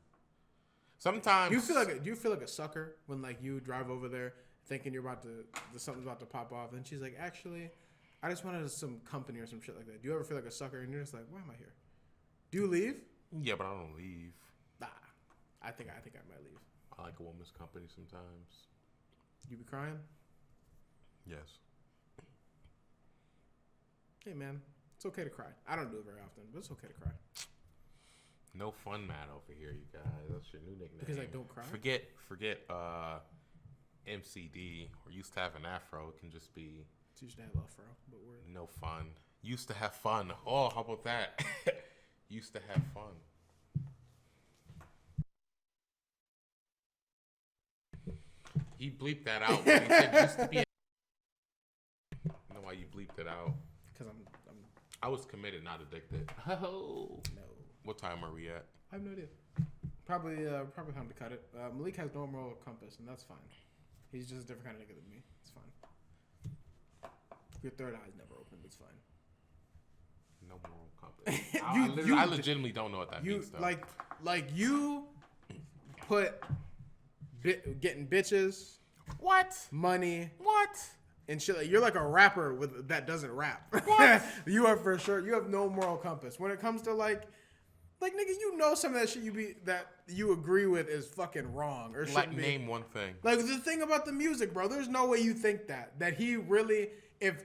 Sometimes do you feel like a sucker when like you drive over there thinking something's about to pop off, and she's like, actually, I just wanted some company or some shit like that. Do you ever feel like a sucker and you're just like, why am I here? Do you leave? Yeah, but I don't leave. Nah, I think I might leave. I like a woman's company sometimes. You be crying? Yes. Hey man, it's okay to cry. I don't do it very often, but it's okay to cry. No fun man over here, you guys. That's your new nickname. Because I don't cry? Forget MCD, or used to have an afro. It can just be... It's used to have afro, but we're... No fun. Used to have fun. Oh, how about that? Used to have fun. He bleeped that out. He said used to be... I don't know why you bleeped it out. I was committed, not addicted. Oh. No. What time are we at? I have no idea. Probably time to cut it. Malik has no moral compass, and that's fine. He's just a different kind of nigga than me. It's fine. Your third eye's never opened. It's fine. No moral compass. I legitimately don't know what that means, though. Like you put getting bitches, what? money, What? and shit. Like, you're like a rapper that doesn't rap. What? You are for sure. You have no moral compass when it comes to like nigga, you know some of that shit that you agree with is fucking wrong or shouldn't be. Name one thing. Like the thing about the music, bro. There's no way you think that he really, if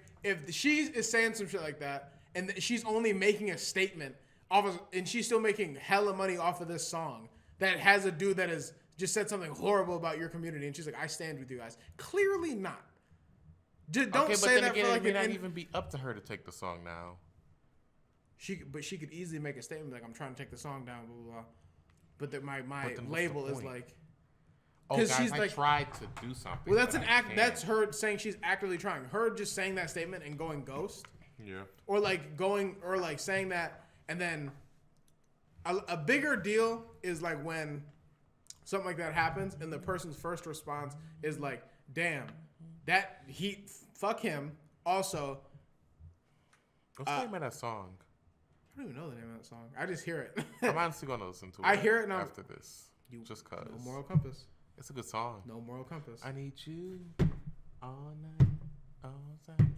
she is saying some shit like that and she's only making a statement and she's still making hella money off of this song that has a dude that has just said something horrible about your community and she's like, I stand with you guys. Clearly not. Just don't say that for like it may not even be up to her to take the song now. She could easily make a statement like, I'm trying to take the song down, blah blah blah. But that my then label is like, oh guys, she's I tried to do something. Well, that's an act. That's her saying she's actively trying. Her just saying that statement and going ghost. Yeah. Or saying that and then a bigger deal is like when something like that happens and the person's first response is like, damn, fuck him. Also, what's the name of that song? I don't even know the name of that song. I just hear it. I'm honestly gonna listen to it. I hear it now after this. Just cause. No moral compass. It's a good song. No moral compass. I need you all night, all time.